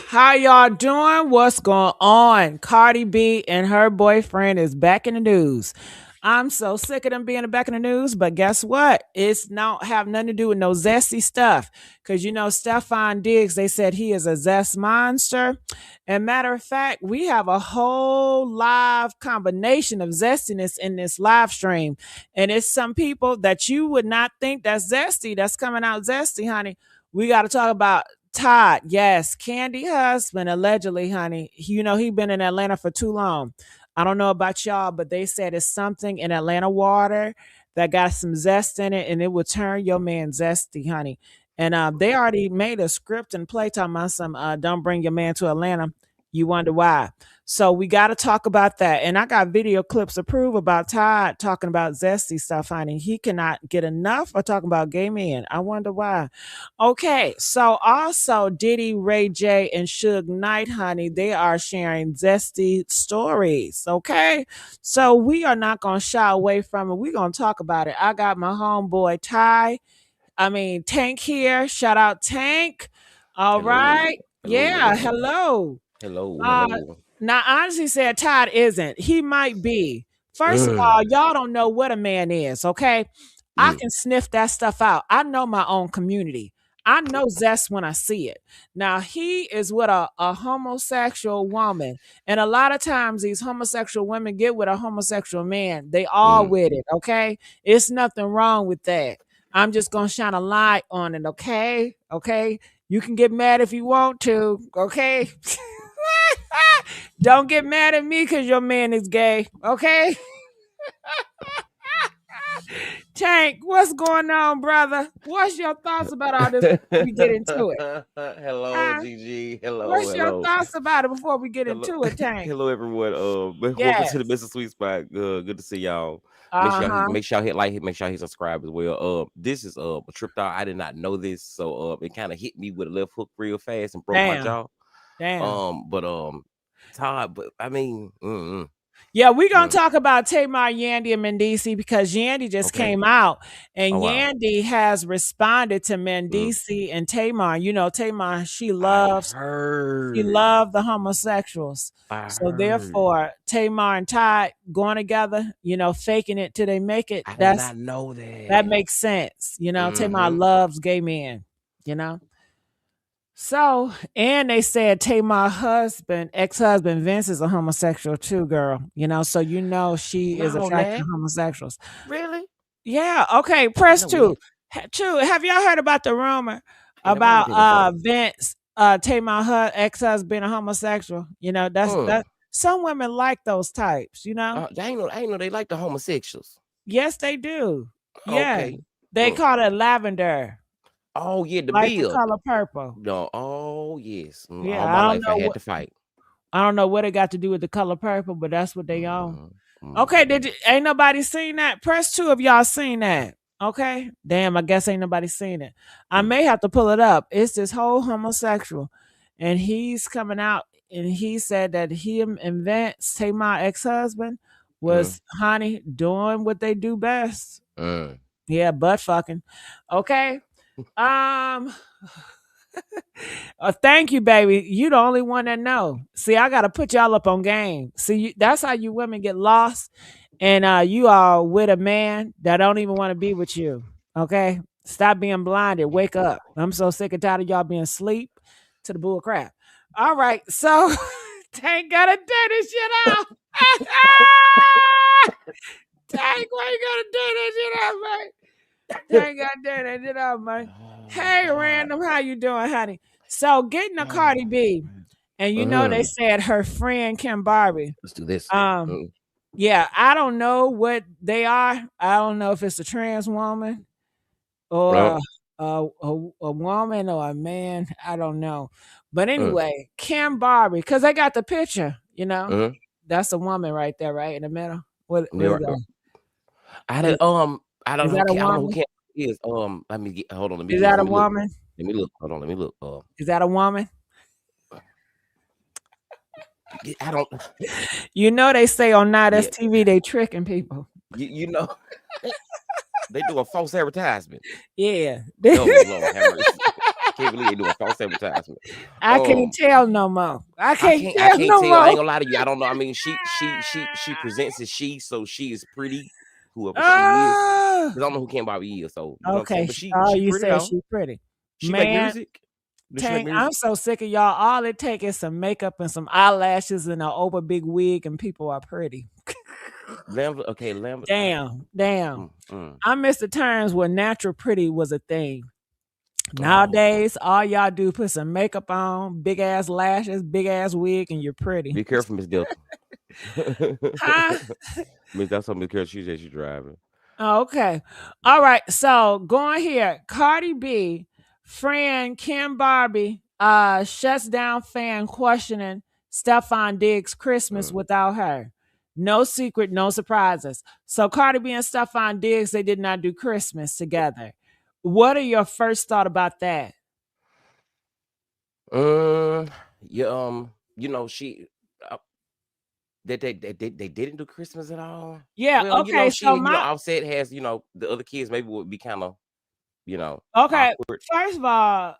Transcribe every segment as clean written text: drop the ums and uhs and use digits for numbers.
how y'all doing? What's going on? Cardi B and her boyfriend is back in the news. I'm so sick of them being back in the news, but guess what? It's not have nothing to do with no zesty stuff. Cause Stefon Diggs, they said he is a zest monster. And matter of fact, we have a whole live combination of zestiness in this live stream. And it's some people that you would not think that's zesty, that's coming out zesty, honey. We got to talk about Todd, yes, Kandi husband, allegedly, honey. He been in Atlanta for too long. I don't know about y'all, but they said it's something in Atlanta water that got some zest in it, and it would turn your man zesty, honey. And they already made a script and play talking about some don't bring your man to Atlanta. You wonder why. So we got to talk about that. And I got video clips to prove about Todd talking about zesty stuff, honey. He cannot get enough of talking about gay men. I wonder why. Okay, so also Diddy, Ray J, and Suge Knight, honey, they are sharing zesty stories. Okay, so we are not gonna shy away from it. We're gonna talk about it. I got my homeboy Tank here. Shout out Tank. All Hello, right, hello, yeah, hello, hello. hello, Uh, hello. Now, honestly, said Todd isn't. He might be. First of all, Mm, y'all don't know what a man is, okay? I mm, can sniff that stuff out. I know my own community. I know zest when I see it. Now, he is with a homosexual woman. And a lot of times, these homosexual women get with a homosexual man. They all mm. with it, okay? It's nothing wrong with that. I'm just going to shine a light on it, okay? Okay? You can get mad if you want to, okay? Don't get mad at me because your man is gay, okay? Tank, what's going on, brother? What's your thoughts about all this before we get into it? Hello, Huh? GG. Hello, What's your hello, thoughts about it before we get hello, into it, Tank? hello, everyone. Welcome to the Yes. Mr. Sweet Spot. Good to see y'all. Uh-huh. Make sure y'all hit like, make sure y'all hit subscribe as well. This is a trip out. I did not know this, so it kind of hit me with a left hook real fast and broke my Damn. jaw. Damn. But Todd, but I mean, Yeah, we're gonna mm, talk about Tamar, Yandy, and Mendici because Yandy just okay. came out and Oh wow. Yandy has responded to Mm. Mendici and Tamar. Tamar, she I loves She heard. loved the homosexuals. I So heard. therefore, Tamar and Todd going together, faking it till they make it, I did that not know that. makes sense. Tamar Mm-hmm. loves gay men, you know. So, and they said Tamar husband, ex-husband Vince is a homosexual too, girl. So she is Not on attracted to that. homosexuals. Really? Yeah, okay, I didn't press know two. that. Two, have y'all heard about the rumor I never heard about of that before. Vince Tamar ex-husband a homosexual? That's Mm. that some women like those types. I ain't know they like the homosexuals. Yes, they do. Yeah. Okay. They Mm. call it lavender, Oh yeah, the like the bill. color purple. No. Oh yes. Yeah, All my life I had to fight. I don't know what it got to do with the color purple, but that's what they own. Mm-hmm. Okay, Mm-hmm. ain't nobody seen that? Press two if y'all seen that. Okay. Damn, I guess ain't nobody seen it. I Mm. may have to pull it up. It's this whole homosexual. And he's coming out and he said that him and Vince, say my ex-husband, Mm. was honey doing what they do best. Mm. Yeah, butt fucking. Okay. Um thank you, baby. You the only one that know. See, I gotta put y'all up on game. See, that's how you women get lost, and you are with a man that don't even want to be with you. Okay, stop being blinded. Wake up. I'm so sick and tired of y'all being asleep to the bull crap. All right, so Tank gotta turn this shit out. Tank, why you gotta turn that shit out, man? Tank gotta turn that shit out, man. Oh my Hey, God. random, how you doing, honey? So getting a Cardi Oh B, man. and they Mm. said her friend Kim Barbie. Let's do this. Um, Mm. yeah, I don't know what they are. I don't know if it's a trans woman Oh. or a woman or a man. I don't know. But Mm. anyway, Kim Barbie, because I got the picture. Mm. That's a woman right there, right in the middle. What Yeah, is that? I Is, did, I don't is know who that a I don't know who woman? Cam is. Let me get hold on. Is that Let a me look. woman? Let me look. Hold on. Let me look. Is that a woman? I don't. They say on Night Yeah, TV they tricking people. you know they, they do a false advertisement. Yeah. Oh Lord, have mercy. can't believe they doing false advertisement. I can't tell no more. I can't I tell can't no tell. I ain't more. gonna lie to you. I don't know. I mean, she presents as she, so she is pretty, whoever she is. Oh, Cause I don't know who Ken Bobby is, so you know what I'm saying. okay. But Oh, she you pretty said though. she pretty. She make Man, music. Does she make Tank, I'm music? so sick of y'all. All it takes is some makeup and some eyelashes and an over big wig, and people are pretty. Lambda, okay, Lambda. Damn. Mm. I miss the times where natural pretty was a thing. Oh, Nowadays, all y'all do put some makeup on, big ass lashes, big ass wig, and you're pretty. be careful, Miss Delta. Huh? Miss, that's something careful. She said she's driving. Okay. All right. So going here, Cardi B, friend Kim Barbie, shuts down fan questioning Stefon Diggs' Christmas Mm. without her. No secret, no surprises. So Cardi B and Stefon Diggs, they did not do Christmas together. What are your first thought about that? Yeah, you know, she uh, they didn't do Christmas at all. Yeah. Well, you know, Okay. So my Offset has, the other kids maybe would be kind of, Okay, awkward. first of all,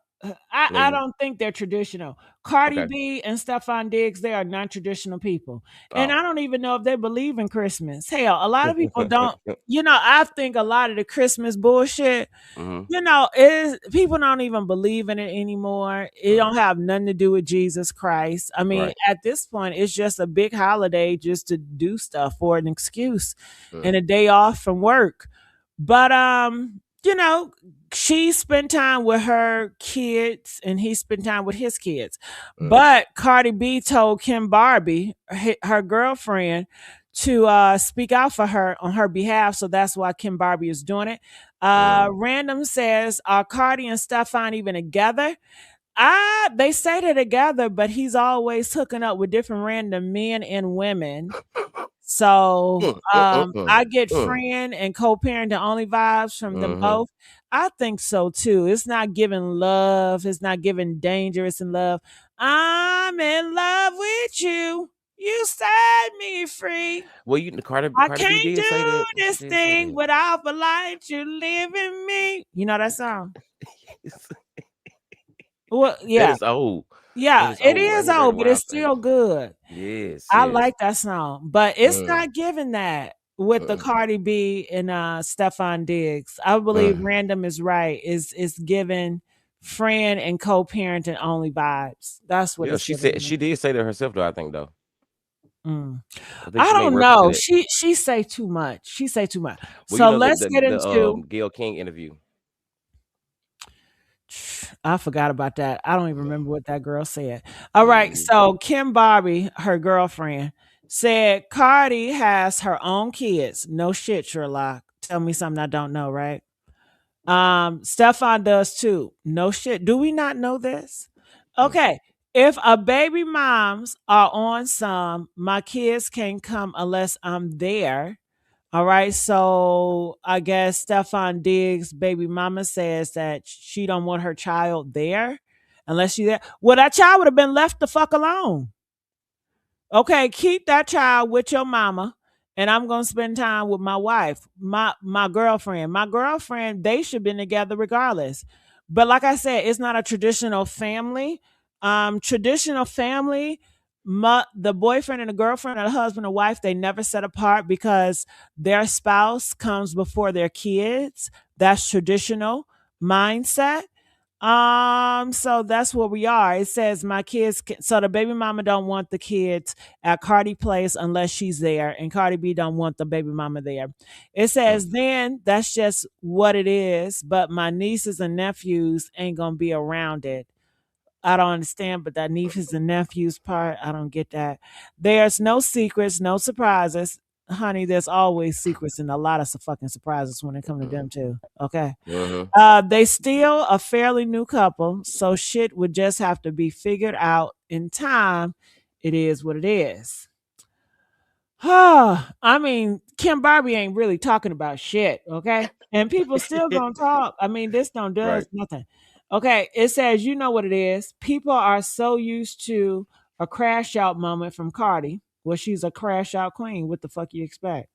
I Maybe. don't think they're traditional. Cardi Okay. B and Stefon Diggs, they are non-traditional people. And Oh. I don't even know if they believe in Christmas. Hell, a lot of people don't. I think a lot of the Christmas bullshit, Hmm. is people don't even believe in it anymore. It Mm. don't have nothing to do with Jesus Christ. I mean, Right. at this point, it's just a big holiday just to do stuff for an excuse Mm. and a day off from work. But she spent time with her kids and he spent time with his kids. Mm. But Cardi B told Kim Barbie, her girlfriend, to speak out for her on her behalf. So that's why Kim Barbie is doing it. Mm. Random says, are Cardi and Stefan even together? They say they're together, but he's always hooking up with different random men and women. So Mm. Mm. Mm. Mm. I get Mm. friend and co-parenting only vibes from them Mhm. both. I think so too. It's not giving love. It's not giving dangerous in love. I'm in love with you. You set me free. Well, I Cardi B can't did say do that. She this did say thing that. without the light you live in me. You know that song? Well, That yeah. is old. That Yeah, is it old. is Ain't nobody old, but it's wild thing. still good. Yes, I yes. like that song, but it's Mm. not giving that with the Mm. Cardi B and Stefon Diggs. I believe Mm. Random is right. Is giving friend and co-parenting only vibes. That's what Yeah, it's giving me. she did say that herself though, I think though. Mm. I think I she made don't reference to know. that. She say too much. She say too much. Well, you So know let's get the into. Gayle King interview. I forgot about that. I don't even remember what that girl said. All right. Mhm. So Kim Barbie, her girlfriend, said Cardi has her own kids. No shit, Sherlock. Tell me something I don't know, right? Stefan does too. No shit. Do we not know this? Mm. Okay. If a baby moms are on some, my kids can't come unless I'm there. All right, so I guess Stefan Diggs' baby mama says that she don't want her child there unless she there. Well, that child would have been left the fuck alone. Okay, keep that child with your mama, and I'm gonna spend time with my wife, my girlfriend. My girlfriend, they should been together regardless. But like I said, it's not a traditional family. Traditional family, the boyfriend and the girlfriend, or the husband and wife, they never set apart because their spouse comes before their kids. That's traditional mindset. So that's where we are. It says my kids. So the baby mama don't want the kids at Cardi place unless she's there, and Cardi B don't want the baby mama there. It Mm. says then that's just what it is. But my nieces and nephews ain't gonna be around it. I don't understand, but that nieces and nephews part, I don't get that. There's no secrets, no surprises. Honey, there's always secrets and a lot of fucking surprises when it comes to Mm. them too. Okay. Mhm. They still a fairly new couple, so shit would just have to be figured out in time. It is what it is. I mean, Kim Barbie ain't really talking about shit, okay? And people still gonna talk. I mean, this don't Right. does nothing. Okay, it says you know what it is. People are so used to a crash out moment from Cardi. Well, she's a crash out queen. What the fuck you expect?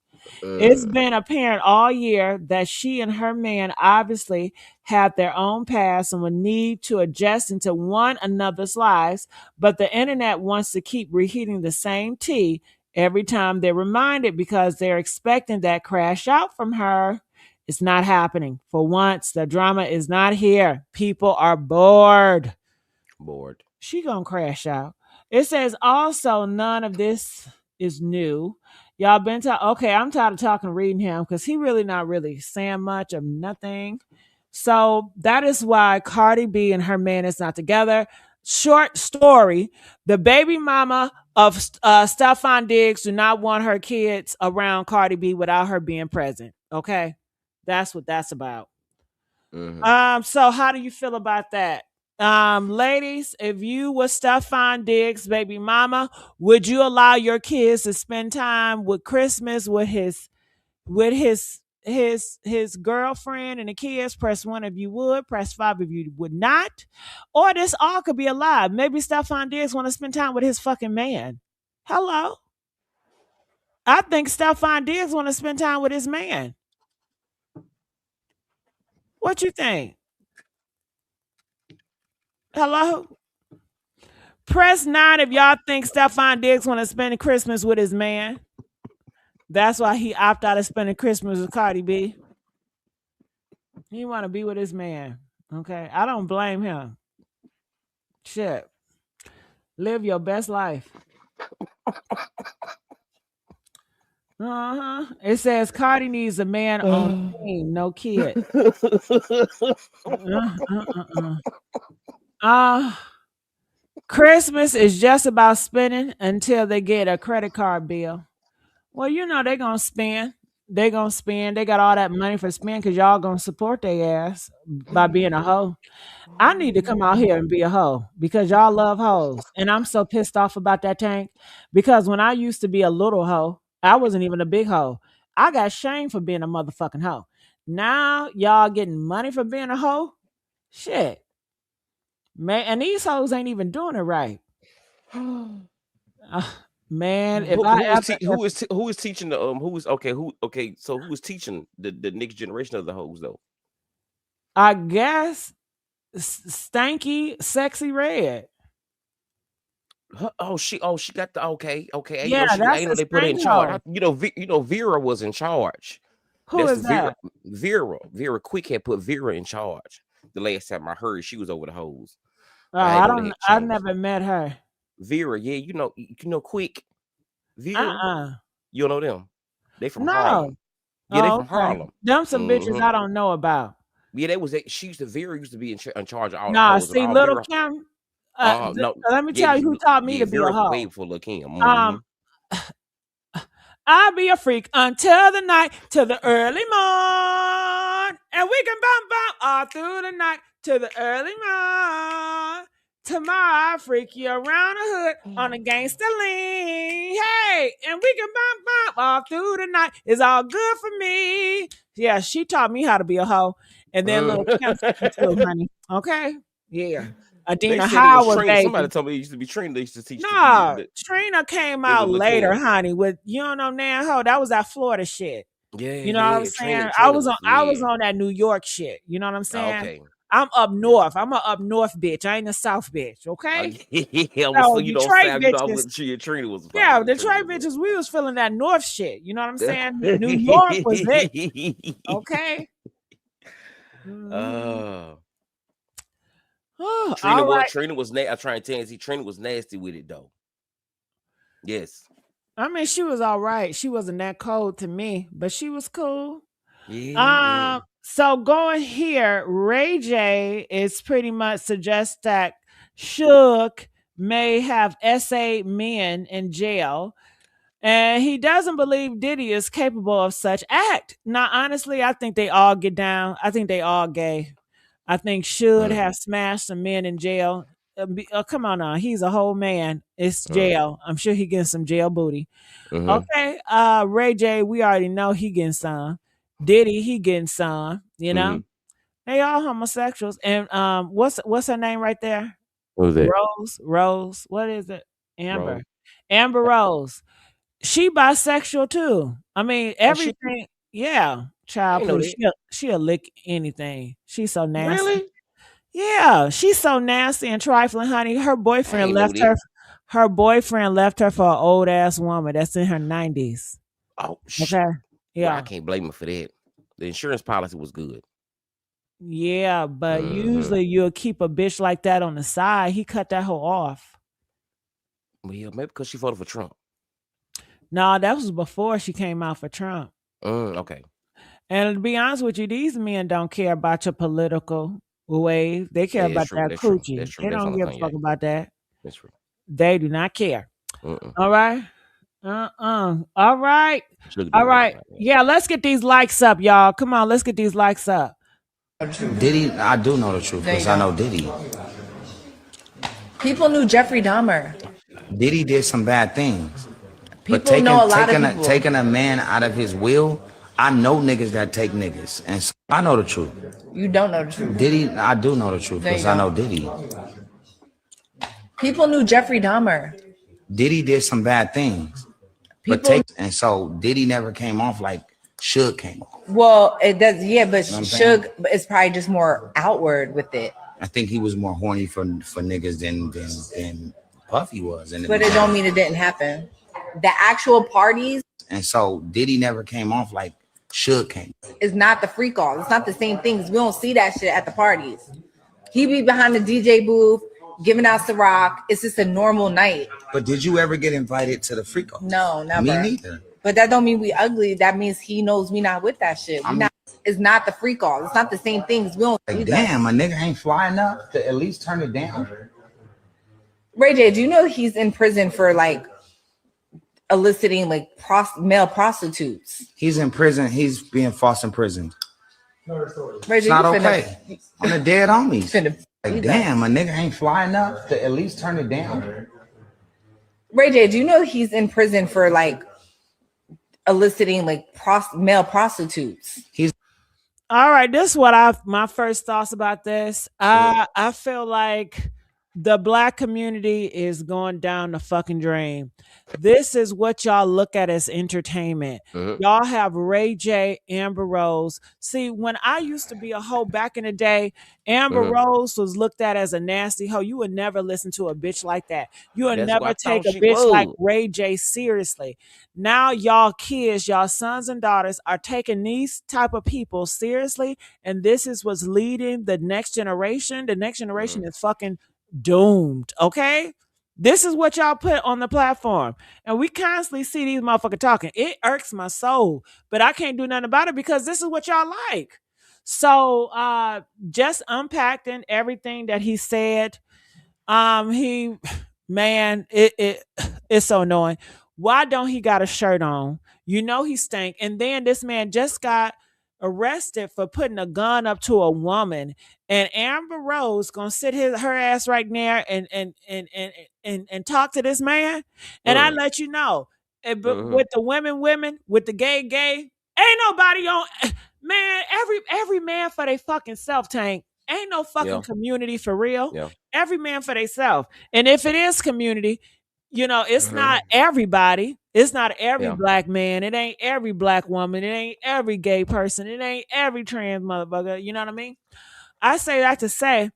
It's Uh, been apparent all year that she and her man obviously have their own past and will need to adjust into one another's lives, but the internet wants to keep reheating the same tea every time they're reminded because they're expecting that crash out from her. It's not happening. For once, the drama is not here. People are bored. bored. She gonna crash out. It says also none of this is new. Y'all been to okay, I'm tired of talking reading him because he really not really saying much of nothing. So that is why Cardi B and her man is not together. Short story: the baby mama of Stefon Diggs do not want her kids around Cardi B without her being present. Okay, that's what that's about. Mm-hmm. So how do you feel about that? Ladies, if you were Stefon Diggs' baby mama, would you allow your kids to spend time with Christmas with his girlfriend and the kids? Press one if you would, press five if you would not. Or this all could be a lie. Maybe Stefon Diggs want to spend time with his fucking man. Hello. I think Stefon Diggs want to spend time with his man. What you think? Hello? Press 9 if y'all think Stefon Diggs want to spend Christmas with his man. That's why he opted out of spending Christmas with Cardi B. He want to be with his man. Okay, I don't blame him. Shit, live your best life. It says Cardi needs a man on team, no kid. Uh, uh, uh, uh. Uh, Christmas is just about spending until they get a credit card bill. Well, they're gonna spend. They gonna spend. They got all that money for spend because y'all gonna support their ass by being a hoe. I need to come out here and be a hoe because y'all love hoes. And I'm so pissed off about that tank because when I used to be a little hoe, I wasn't even a big hoe. I got shamed for being a motherfucking hoe. Now y'all getting money for being a hoe? Shit. Man, and these hoes ain't even doing it right. Uh, man, if I ever if Who is teaching the who is okay who okay so who is teaching the next generation of the hoes though? I guess stanky, sexy red. She got the okay. I Yeah, that's know a they put her in stank charge. hoe. Vera was in charge. Who That's the is that? Vera Quick had put Vera in charge. The last time I heard she was over the hoes, Oh, but I I know they don't. had I've changed. never met her. Vera, yeah, Quick Vera. Uh-uh. You know them? They from No. Harlem. Yeah, they Oh, from okay. Harlem. Them some bitches Hmm. I don't know about. Yeah, she used to Vera used to be in charge of all the Nah, hoes and see, all little Vera. Kim. No, Let me yeah, tell you who taught me yeah, to be a Vera way hoe. before Lil Kim. Um, I'll be a freak until the night, till the early morn, and we can bump all through the night to the early morn. Tomorrow I'll freak you around the hood on a gangster lean. Hey, and we can bump all through the night. It's all good for me. Yeah, she taught me how to be a hoe. And then little Kim too, honey. Okay? Yeah. They Adina said it was Howard, Trina. Somebody baby. told me it used to be Trina. They used to teach No, Trina came it was out Lil later, Kim. honey, with you don't know now ho. That was that Florida shit. Yeah, You know what I'm yeah. saying? I Trina was on was I was yeah. on that New York shit. You know what I'm Oh, saying? okay. I'm up Yeah. north. I'm a up north bitch. I ain't a south bitch. Okay. Yeah, so So you know Detroit Sam, you know bitches, what Trina was yeah, fine. Trina Detroit was bitches, we was feeling that north shit. You know what I'm saying? New York was it. it. Okay. Mhm. uh Oh, all right. Trina was I'm trying to tell you, see, Trina was nasty with it though. Yes. I mean, she was all right. She wasn't that cold to me, but she was cool. Yeah. So going here, Ray J is pretty much suggests that Suge may have essayed men in jail, and he doesn't believe Diddy is capable of such act. Now, honestly, I think they all get down. I think they all gay. I think should Mm, have smashed some men in jail. Come on now, he's a whole man. It's mm, jail. I'm sure he getting some jail booty. mm-hmm, Okay, Ray J, we already know he getting some. Diddy, he getting some. mm-hmm. They all homosexuals. And what's her name right there? What was that? Rose. What is it? Amber. Rose. Amber Rose. She bisexual too. I mean, Oh, she everything. Yeah, I child, ain't know please. that. She'll lick anything. She's so nasty. Really? Yeah, she's so nasty and trifling, honey. I ain't know that. Her boyfriend left her for an old ass woman that's in her 90s. Oh, Okay. well, I Yeah. can't blame her for that. The insurance policy was good. Yeah, but Mm-hmm. usually you'll keep a bitch like that on the side. He cut that hoe off. Well, yeah, maybe because she voted for Trump. No, that was before she came out for Trump. Okay. And to be honest with you, these men don't care about your political ways. They care Yeah, that's about true. that That's true. That's coochie. true. They That's don't on give a Kanye. fuck about that. That's true. They do not care. Mm-mm. All right. All right. She look All doing right. right. Yeah. Yeah, let's get these likes up, y'all. Come on, let's get these likes up. Diddy, I do know the truth because I know Diddy. People knew Jeffrey Dahmer. Diddy did some bad things, but People know a lot of people. taking a man out of his will. I know niggas that take niggas, and so I know the truth. You don't know the truth. Diddy, I do know the truth No, you because I know don't. Diddy. People knew Jeffrey Dahmer. Diddy did some bad things, People. and so Diddy never came off like Suge came off. Well, it does. Yeah, but You know what I'm saying? Suge is probably just more outward with it. I think he was more horny for niggas than Puffy was, But it don't mean it didn't happen. The actual parties And so Diddy never came off like Suge came. is not the freak off. It's not the same things. We don't see that shit at the parties. He be behind the DJ booth giving out Ciroc. It's just a normal night. But did you ever get invited to the freak off? No, never. Me neither. But that don't mean we ugly. That means he knows we not with that shit. It's not the freak off. It's not the same things. We don't see Like, that. damn, a nigga ain't fly enough to at least turn it down. Ray J, do you know he's in prison for like eliciting like male prostitutes? He's in prison. He's being false imprisoned. Ray It's J, not you finna- okay. On the dead homies. finna- Like, damn, a nigga ain't fly enough to at least turn it down. Ray J, do you know he's in prison for like eliciting like male prostitutes? All right, this is what my first thoughts about this. I feel like the black community is going down the fucking drain. This is what y'all look at as entertainment. Y'all have Ray J, Amber Rose. See, when I used to be a hoe back in the day, Amber Rose was looked at as a nasty hoe. You would never listen to a bitch like that. You would That's never what I take a thought she bitch like was. Ray J seriously. Now y'all kids, y'all sons and daughters are taking these type of people seriously, and this is what's leading the next generation. The next generation is fucking doomed. Okay, this is what y'all put on the platform, and we constantly see these motherfuckers talking. It irks my soul, but I can't do nothing about it because this is what y'all like. So just unpacking everything that he said. He man, it's so annoying. Why don't he got a shirt on? You know he stank. And then this man just got arrested for putting a gun up to a woman. And Amber Rose gonna sit her ass right there and talk to this man. And I let you know, but with the women, with the gay, ain't nobody on. Man, every man for they fucking self, Tank. Ain't no fucking community for real. Yeah. Every man for themselves. And if it is community, it's not everybody. It's not every black man. It ain't every black woman. It ain't every gay person. It ain't every trans motherfucker. You know what I mean? I say that to say,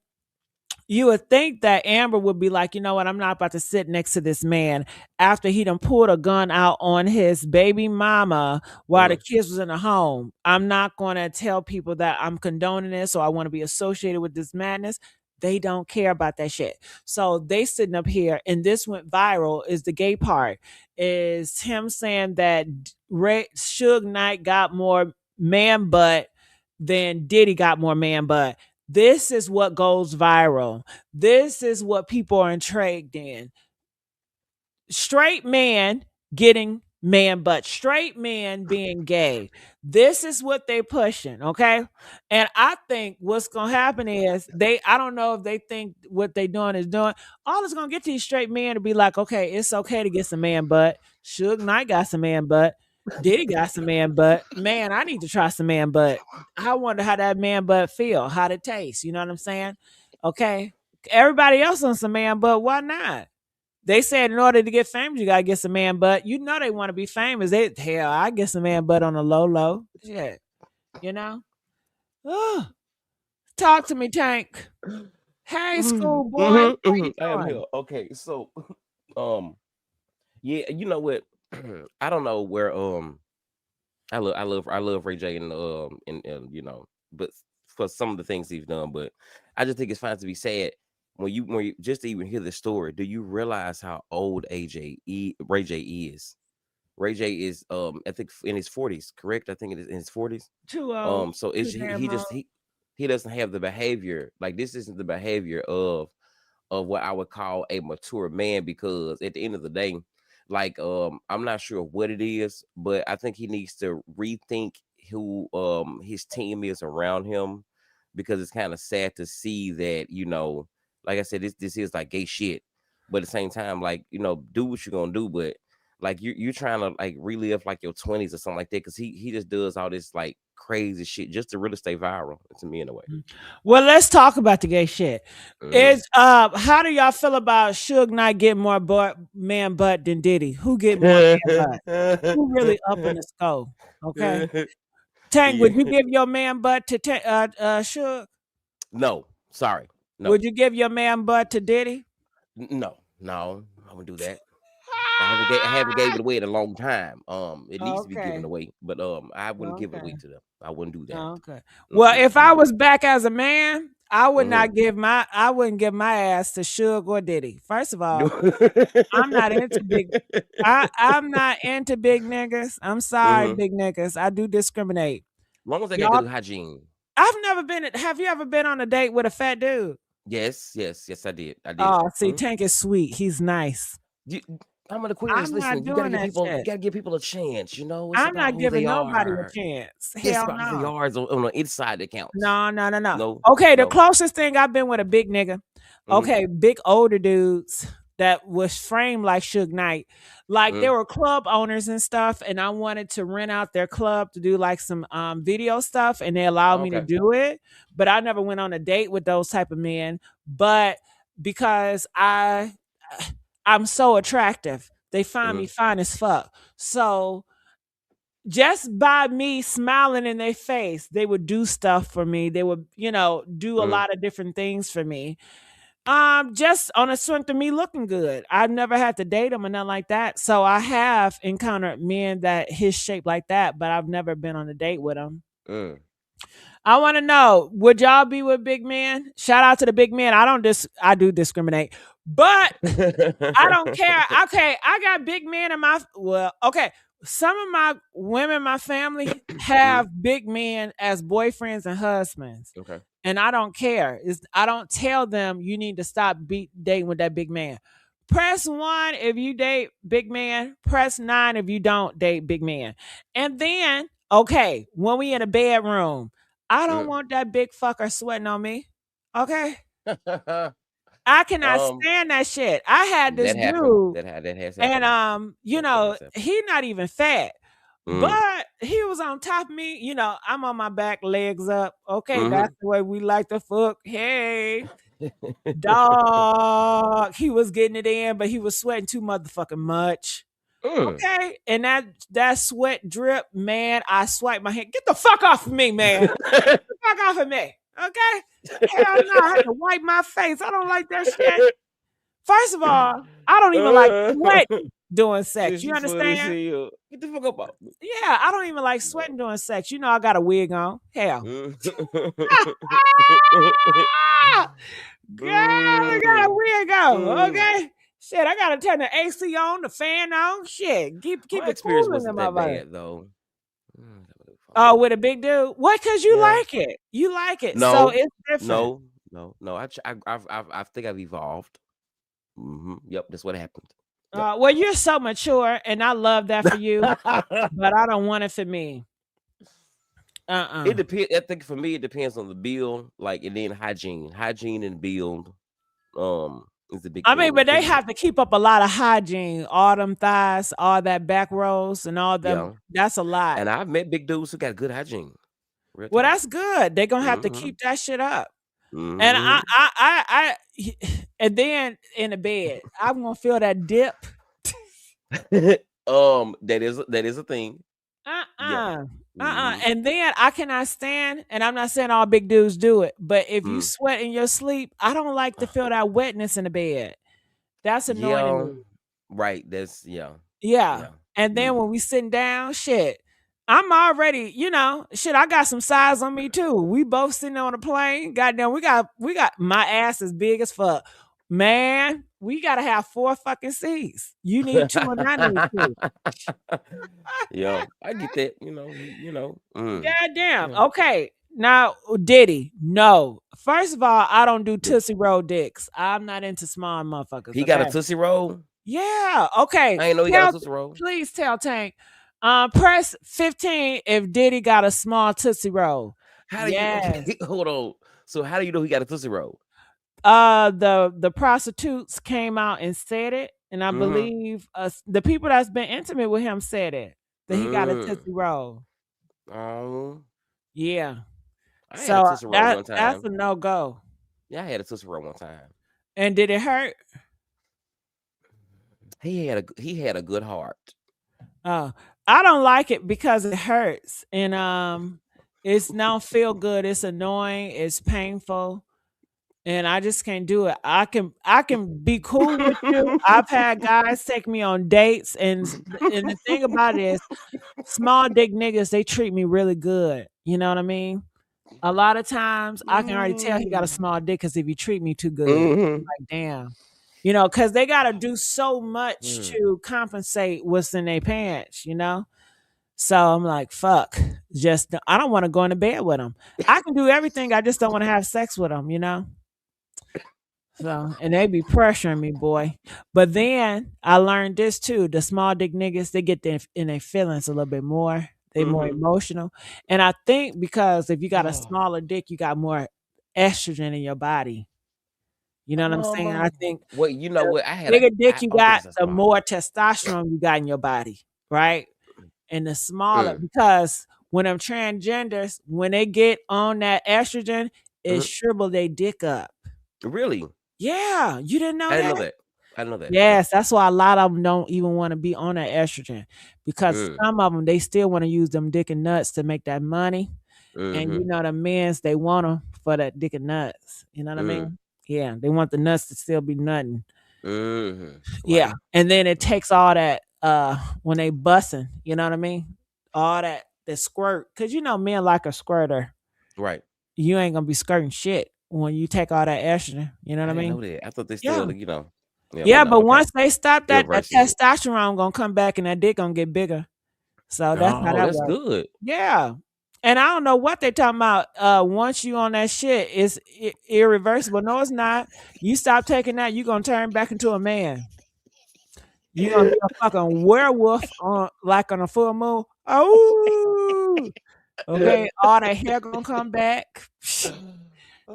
you would think that Amber would be like, you know what, I'm not about to sit next to this man after he done pulled a gun out on his baby mama while the kids was in the home. I'm not going to tell people that I'm condoning this or I want to be associated with this madness. They don't care about that shit. So they sitting up here, and this went viral. Is the gay part is him saying that Suge Knight got more man butt than Diddy got more man butt. This is what goes viral. This is what people are intrigued in. Straight man getting man butt, straight man being gay. This is what they pushing, okay? And I think what's gonna happen is I don't know if they think what they doing is doing. All it's gonna get to these straight men to be like, okay, it's okay to get some man butt. Suge Knight got some man butt. Diddy got some man butt. Man, I need to try some man butt. I wonder how that man butt feel, how it tastes. You know what I'm saying? Okay. Everybody else on some man butt, why not? They said in order to get famous, you gotta get some man butt. You know they want to be famous. Hell, I get some man butt on the low. Shit, you know. Ugh. Talk to me, Tank. Hey, schoolboy, what you I am here. doing? Okay, so yeah, you know what? I don't know where I love Ray J and you know, but for some of the things he's done, but I just think it's fine to be sad when you just to even hear the story. Do you realize how old Ray J is? Ray J is I think in his 40s, correct? I think it is in his 40s. Too old. So Too is damn old. he doesn't have the behavior, like this isn't the behavior of what I would call a mature man, because at the end of the day, like I'm not sure what it is, but I think he needs to rethink who his team is around him, because it's kind of sad to see that, you know, like I said, this is like gay shit, but at the same time, like, you know, do what you're gonna do, but like you're trying to like relive like your 20s or something like that, because he just does all this like crazy shit just to really stay viral, to me anyway. Well, let's talk about the gay shit. Mhm. It's how do y'all feel about Suge Knight getting more man butt than Diddy? Who get more man butt? Who really up in the scope? Okay, Tank, would you Yeah. give your man butt to Suge? No, sorry, no. Would you give your man butt to Diddy? No, I wouldn't do that. I haven't gave it away in a long time. It needs to be given Okay. away, but I wouldn't give it away Okay. to them. I wouldn't do that. Okay. Well, Mm-mm, if I no. was back as a man, I would not Mhm. I wouldn't give my ass to Suge or Diddy. First of all, I'm not into big I'm not into big niggas. I'm sorry, Mhm. big niggas. I do discriminate. Long as they got Y'all, good hygiene. I've never been. Have you ever been on a date with a fat dude? Yes, I did. I did. Oh, see, Tank is sweet. He's nice. You, I'm an Aquarius. I'm not Listen, doing that you shit. gotta give people a chance. You know, it's I'm about not who giving they nobody a are. chance. It's Hell about who they no. are on the inside that counts. No. No, Okay, the no. closest thing I've been with a big nigga. Okay, big older dudes that was framed like Suge Knight. Like they were club owners and stuff, and I wanted to rent out their club to do like some video stuff, and they allowed me to Okay. do it. But I never went on a date with those type of men. But because I'm so attractive, they find me fine as fuck. So just by me smiling in their face, they would do stuff for me. They would, you know, do a lot of different things for me. Just on the strength of me looking good. I've never had to date them or nothing like that. So I have encountered men that his shape like that, but I've never been on a date with them. I want to know, would y'all be with big men? Shout out to the big men. I do discriminate, but I don't care. Okay, I got big men in my okay. Some of my women in my family have big men as boyfriends and husbands. Okay. And I don't care. I don't tell them you need to stop dating with that big man. Press 1 if you date big man. Press 9 if you don't date big man. And then, okay, when we in a bedroom, I don't want that big fucker sweating on me. Okay? I cannot stand that shit. I had this That happened. dude, That has happened. and you know, he not even fat, but he was on top of me. You know, I'm on my back, legs up. Okay, that's the way we like to fuck. Hey, dog. He was getting it in, but he was sweating too motherfucking much. Okay, and that sweat drip, man. I swipe my hand. Get the fuck off of me, man. Get the fuck off of me. Okay. Hell no, I had to wipe my face. I don't like that shit. First of all, I don't even like sweating doing sex. You understand? Get the fuck up off me. Yeah, I don't even like sweating doing sex. You know, I got a wig on. Hell. Girl, I got a wig on. Okay. Shit, I gotta turn the AC on, the fan on. Shit, keep My it experience cool in wasn't the that motherfucker. bad though. Oh, with a big dude? What? Cause you Yeah. like it. You like it. No, So it's different. no. I think I've evolved. Yep, that's what happened. Well, you're so mature, and I love that for you, but I don't want it for me. It depends. I think for me, it depends on the build, like, and then hygiene and build. Is the big. I mean, thing. but they have to keep up a lot of hygiene. All them thighs, all that back rolls, and all them. Yeah. That's a lot. And I've met big dudes who got good hygiene. Well, that's good. They're gonna have to keep that shit up. And Mhm. and then in the bed, I'm gonna feel that dip. That is a thing. Yeah. Uh-uh. Mhm. And then I cannot stand, and I'm not saying all big dudes do it, but if you Mm. sweat in your sleep, I don't like to feel that wetness in the bed. That's annoying to Yeah. me. Right. That's yeah. Yeah. Yeah. And then Mm. when we sitting down, shit, I'm already, shit, I got some size on me too. We both sitting on a plane. Goddamn, we got my ass is big as fuck. Man, we gotta have 4 fucking seats. You need 2 and I need 2. Yeah, I get that. You know. Goddamn. Yeah. Okay. Now, Diddy, no. First of all, I don't do Tootsie Roll dicks. I'm not into small motherfuckers, He got a okay? Tootsie Roll. Yeah. Okay. I ain't know he got a Tell, Tootsie Roll. please tell Tank. Press 15 if Diddy got a small Tootsie Roll. How do you? Yes. Okay, hold on. So how do you know he got a Tootsie Roll? The prostitutes came out and said it, and I Mm-hmm. believe the people that's been intimate with him said it that he got a Mm. Tootsie Roll. Oh, Yeah. I had a So Tootsie Roll one that's a time. no go. Yeah, I had a Tootsie Roll one time. And did it hurt? He had a good heart. Oh, I don't like it because it hurts, and it's not feel good. It's annoying. It's painful, and I just can't do it. I can be cool with you. I've had guys take me on dates, and the thing about it is, small dick niggas, they treat me really good. You know what I mean? A lot of times, I can already tell he got a Mm. small dick because if he treat me too good, I'm Mm-hmm. like, damn. Because they got to do so much Mm. to compensate what's in their pants. So I'm like, fuck. I don't want to go into bed with them. I can do everything. I just don't want to have sex with them. So, and they be pressuring me, boy. But then I learned this too. The small dick niggas, they get in their feelings a little bit more. They more Mm-hmm. emotional. And I think because if you got a Oh. smaller dick, you got more estrogen in your body. You know what I'm saying? I think Well, you know the what? I had a. bigger dick I you don't think got, it's a the smaller. more testosterone you got in your body, right? And the smaller, Mm. because when them transgenders, when they get on that estrogen, it Mhm. shrivel their dick up. Really? Yeah, you didn't know I didn't know that? that. I didn't know that. No. Yes, that's why a lot of them don't even want to be on that estrogen because Mm. some of them they still want to use them dick and nuts to make that money. And Mm-hmm. the men's they want them for that dick and nuts. You know what I Mm. mean? Yeah, they want the nuts to still be nutting. Mm-hmm. Yeah, Right. and then it Right. takes all that when they bussing, you know what I mean? All that squirt, cause men like a squirter. Right. You ain't gonna be skirting shit when you take all that estrogen. You know what I I didn't mean? know that. I thought they Yeah, still. Yeah, but yeah. no. But Okay. once they stop that Irreversible. testosterone gonna come back and that dick gonna get bigger. So that's how Oh, that that's works. good. Yeah. And I don't know what they talking about. Once you on that shit, it's irreversible. No, it's not. You stop taking that, you gonna turn back into a man. You gonna be a fucking werewolf on a full moon. Oh, okay. All that hair gonna come back.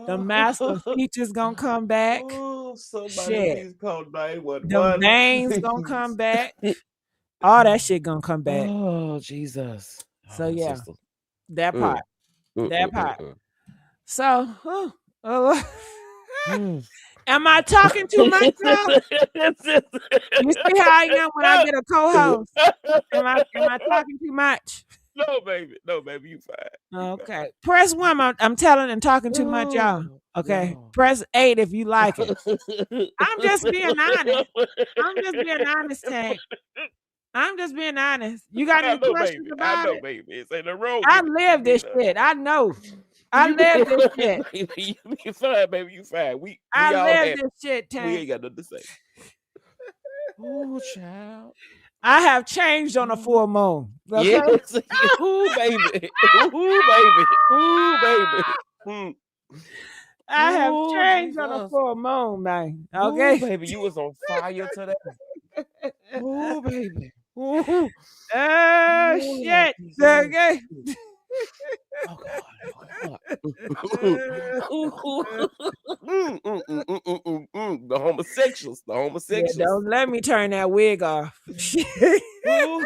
The masculine features gonna come back. Oh, somebody Shit. please call Them 911, veins gonna come please. back. All that shit gonna come back. Oh, Jesus. So Oh, yeah, sister. that part. Mm, mm, That mm, part. mm, So, mm. am I talking too much, y'all? You see how I am when I get a co-host? Am I talking too much? No, baby. No, baby. You fine. You fine. Okay. Press 1. I'm telling and talking too much, y'all. Oh, Okay. no. Press 8 if you like it. I'm just being honest. I'm just being honest, Tank. I'm just being honest. You got I any know, questions baby. I about know, it? baby. It's ain't no wrong I with it. live this shit. I know. I You be live this fine, shit. baby. You be fine, baby. You fine. I We all live happy. this shit, We Tank. ain't got nothing to say. Oh, child. I have changed on a full moon. Okay. Yes. Ooh, baby. Ooh, baby. Ooh, baby. Mm. I have Ooh, changed on a Jesus. full moon, man. Ooh, Okay. baby. You was on fire today. Ooh, baby. Ooh. Oh Ooh, Lord shit. Jesus. Okay. Oh, God. Oh, God. The homosexuals. The Yeah, homosexuals. don't let me turn that wig off. Ooh.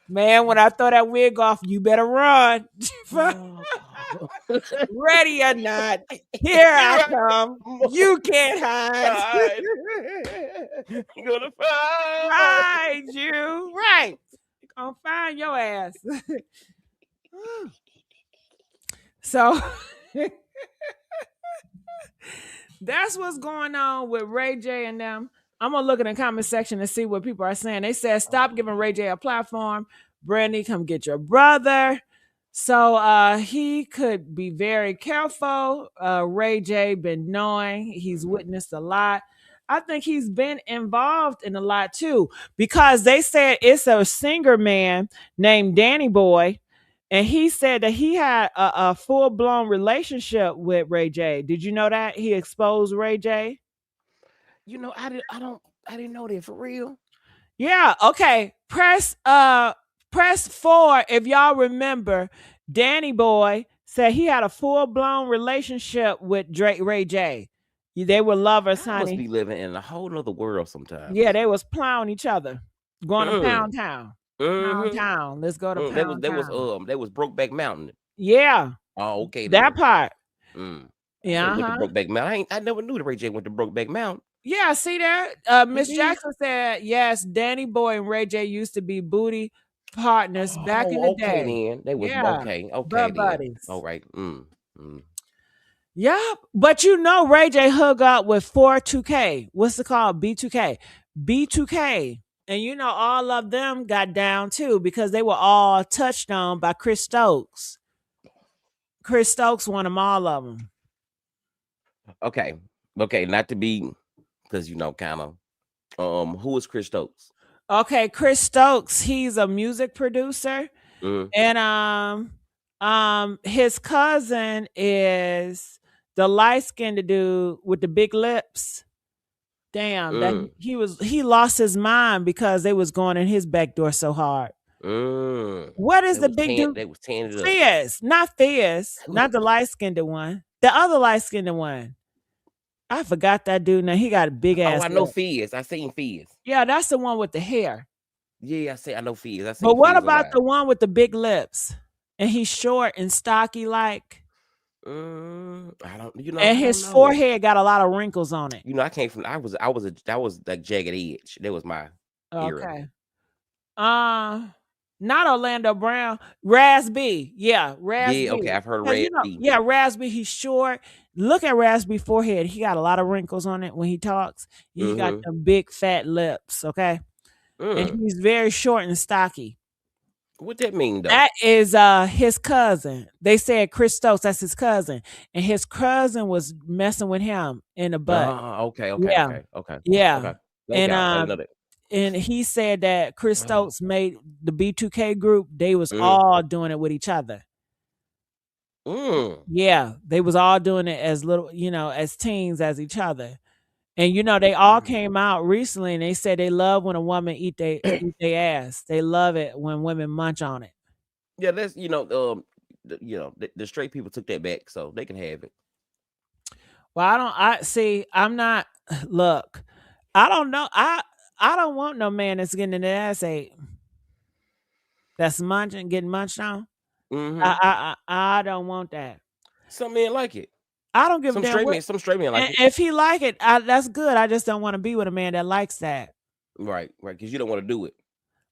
Man, when I throw that wig off, you better run. Oh, God. Ready or not, here I come. You can't hide. I'm gonna find. Right, you. Right. Gonna find your ass. So that's what's going on with Ray J and them. I'm gonna look in the comment section and see what people are saying. They said stop giving Ray J a platform. Brandy, come get your brother. So he could be very careful. Ray J been knowing, he's witnessed a lot. I think he's been involved in a lot too, because they said it's a singer man named Danny Boy, and he said that he had a full blown relationship with Ray J. Did you know that he exposed Ray J? You know, I didn't know that for real. Yeah. Okay. Press 4 if y'all remember. Danny Boy said he had a full blown relationship with Ray J. They were lovers, I must honey. be living in a whole nother world sometimes. Yeah, they was plowing each other, going to Pound Town. Pound Mhm. Town. Let's go to Pound Town. That was Brokeback Mountain. Yeah. Oh, okay. That part. Yeah. Yeah. Brokeback Mountain. I never knew that Ray J went to Brokeback Mountain. Yeah, see that? Miss did? Jackson said, yes, Danny Boy and Ray J used to be booty partners back in the day. Then. They was Yeah. okay. Butt buddies. All right. Yeah, but you know Ray J hook up with 42K. What's it called? B2K. B2K. And you know all of them got down too, because they were all touched on by Chris Stokes. Chris Stokes won them, all of them. Okay. Not to be, because you know, kind of. Who is Chris Stokes? Okay, Chris Stokes. He's a music producer, and his cousin is the light-skinned dude with the big lips. Damn, he lost his mind because they was going in his back door so hard. What is the big dude? They was tanning it up. Fierce, not Fierce, not the light-skinned one. The other light-skinned one. I forgot that dude. Now he got a big ass. Oh, I know Fierce. I seen Fierce. Yeah, that's the one with the hair. Yeah, I know Fierce. But what about the one with the big lips? And he's short and stocky like? I don't, you know. And his forehead got a lot of wrinkles on it. You know, I came from. That was like Jagged Edge. That was my era. Okay. Not Orlando Brown. Raz B. Yeah, Raz B. Yeah, okay, I've heard Raz B. Yeah, Raz B. He's short. Look at Raz B forehead. He got a lot of wrinkles on it when he talks. He got them big fat lips. Okay. And he's very short and stocky. What that mean though? That is his cousin. They said Chris Stokes, that's his cousin. And his cousin was messing with him in the butt. Okay. Yeah. Okay. And he said that Chris Stokes made the B2K group, they was all doing it with each other. Yeah, they was all doing it as little, as teens as each other. And they all came out recently and they said they love when a woman eat their ass. They love it when women munch on it. Yeah, that's the straight people took that back, so they can have it. Well, I'm not. Look, I don't know. I don't want no man that's getting in the ass ate. That's getting munched on. I don't want that. Some men like it. I don't give a damn. Some straight men like it. If he like it, that's good. I just don't want to be with a man that likes that. Right, because you don't want to do it.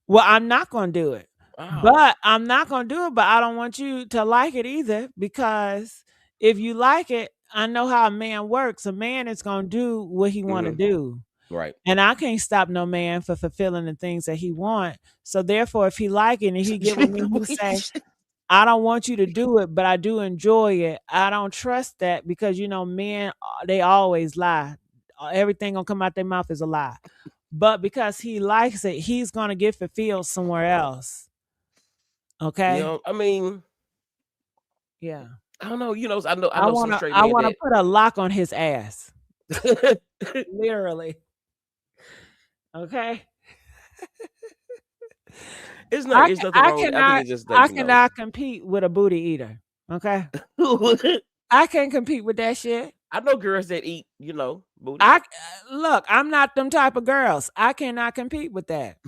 Well, I'm not going to do it. But I'm not going to do it, but I don't want you to like it either, because if you like it, I know how a man works. A man is going to do what he want to do. Right. And I can't stop no man for fulfilling the things that he want. So therefore, if he like it and he get with me, he say, I don't want you to do it, but I do enjoy it. I don't trust that, because men, they always lie. Everything gonna come out their mouth is a lie. But because he likes it, he's gonna get fulfilled somewhere else. Okay. I mean, yeah. I don't know. I know some straight men. I want to put a lock on his ass. Literally. Okay. It's not. It's nothing wrong. I think it's just I cannot compete with a booty eater. Okay. I can't compete with that shit. I know girls that eat, booty. Look, I'm not them type of girls. I cannot compete with that.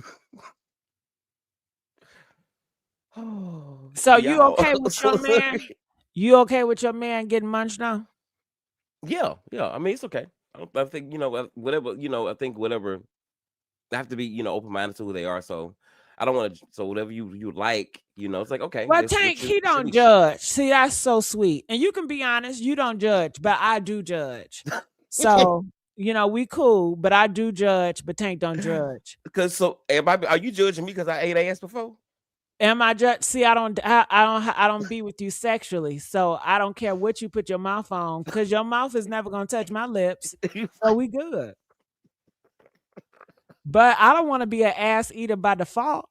So you okay with your man? You okay with your man getting munched on? Yeah. I mean, it's okay. I think whatever I think whatever. I have to be open minded to who they are. So I don't want to. So whatever you like, it's like okay, Well, this Tank, what you he should don't be. judge. See, that's so sweet. And you can be honest, you don't judge, but I do judge. So, we cool, but I do judge, but Tank don't judge. Because are you judging me because I ate ass before? Am I judge? See, I don't be with you sexually, so I don't care what you put your mouth on, because your mouth is never gonna touch my lips. So we good. But I don't want to be an ass eater by default.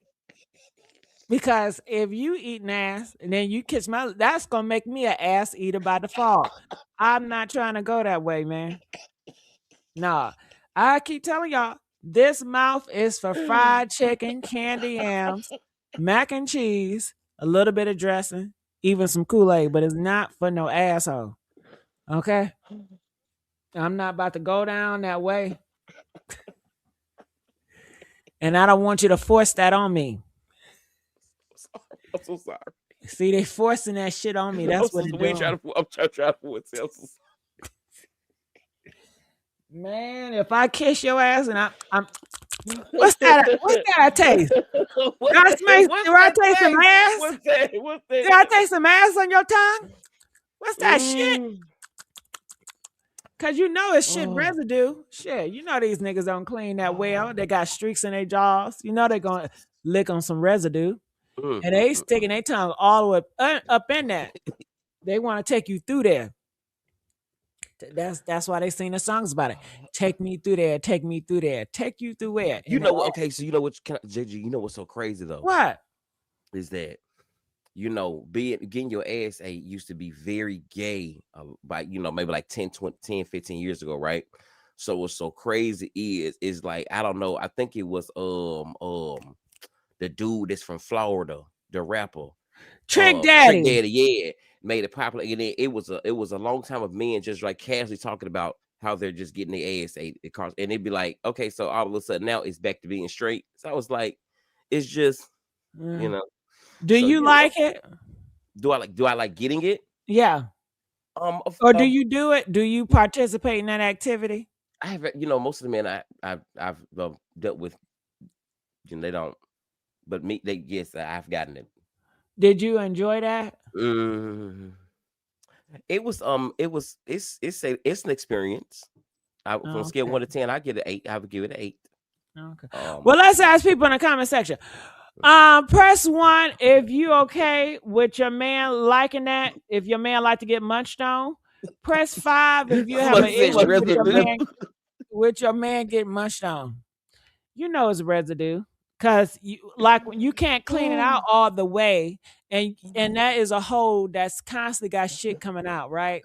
Because if you eating ass and then you kiss that's gonna make me an ass eater by default. I'm not trying to go that way, man. Nah. I keep telling y'all, this mouth is for fried chicken, candy yams, mac and cheese, a little bit of dressing, even some Kool-Aid, but it's not for no asshole. Okay? I'm not about to go down that way. And I don't want you to force that on me. I'm so sorry. See, they forcing that shit on me. That's what it's doing. I'm trying to force it. Man, if I kiss your ass and I'm what's that taste? Do I taste some ass? What's that? Do I taste some ass on your tongue? What's that shit? Cause it's shit residue. Shit, these niggas don't clean that well. They got streaks in their jaws. They gonna lick on some residue. And they sticking their tongue all the way up in that. They want to take you through there. That's why they sing the songs about it. Take me through there. Take me through there. Take you through where? Okay, so JG, what's so crazy though? What? Is that getting your ass ate used to be very gay, by maybe like 10, 15 years ago, right? So what's so crazy is like, I don't know, I think it was the dude that's from Florida, the rapper Trick Daddy. Yeah, made it popular. And it was a long time of men just like casually talking about how they're just getting their ass ate, and it'd be like, okay, so all of a sudden now it's back to being straight. So I was like, it's just Do you like it? Do I like getting it? Yeah. Or do you do it? Do you participate in that activity? I have, most of the men I've dealt with, they don't. But me, yes, I've gotten it. Did you enjoy that? It's an experience. From a scale of 1 to 10, I get an 8. I would give it an 8. Okay. Well, let's ask people in the comment section. Press 1 if you okay with your man liking that. If your man like to get munched on. Press 5 if you have an issue with your man getting munched on. It's residue. Because you can't clean it out all the way, and that is a hole that's constantly got shit coming out, right?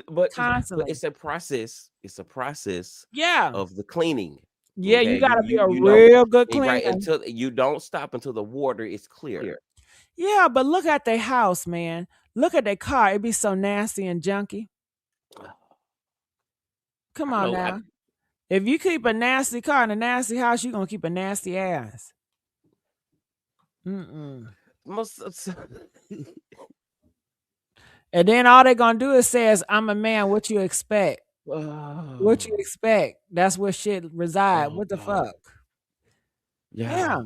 But constantly. But it's a process. It's a process. Yeah. Of the cleaning. Yeah, okay? You gotta be a real good cleaner. Right, until you don't stop until the water is clear. Yeah, but look at their house, man. Look at their car. It be so nasty and junky. Come on now. If you keep a nasty car in a nasty house, you're gonna keep a nasty ass. And then all they're gonna do is says, "I'm a man. What you expect? What you expect? That's where shit reside. What the fuck?" Yeah.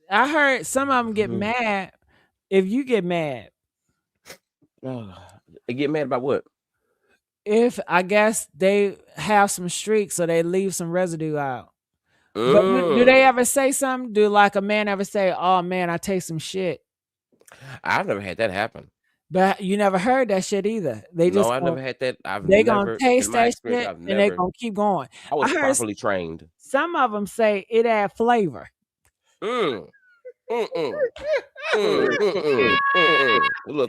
I heard some of them get mad if you get mad. They get mad about what? If I guess they have some streaks, so they leave some residue out. But do they ever say something? Do like a man ever say, "Oh man, I taste some shit"? I've never had that happen. But you never heard that shit either. I've never had that. They gonna taste that shit and they gonna keep going. I was properly trained. Some of them say it add flavor. Look,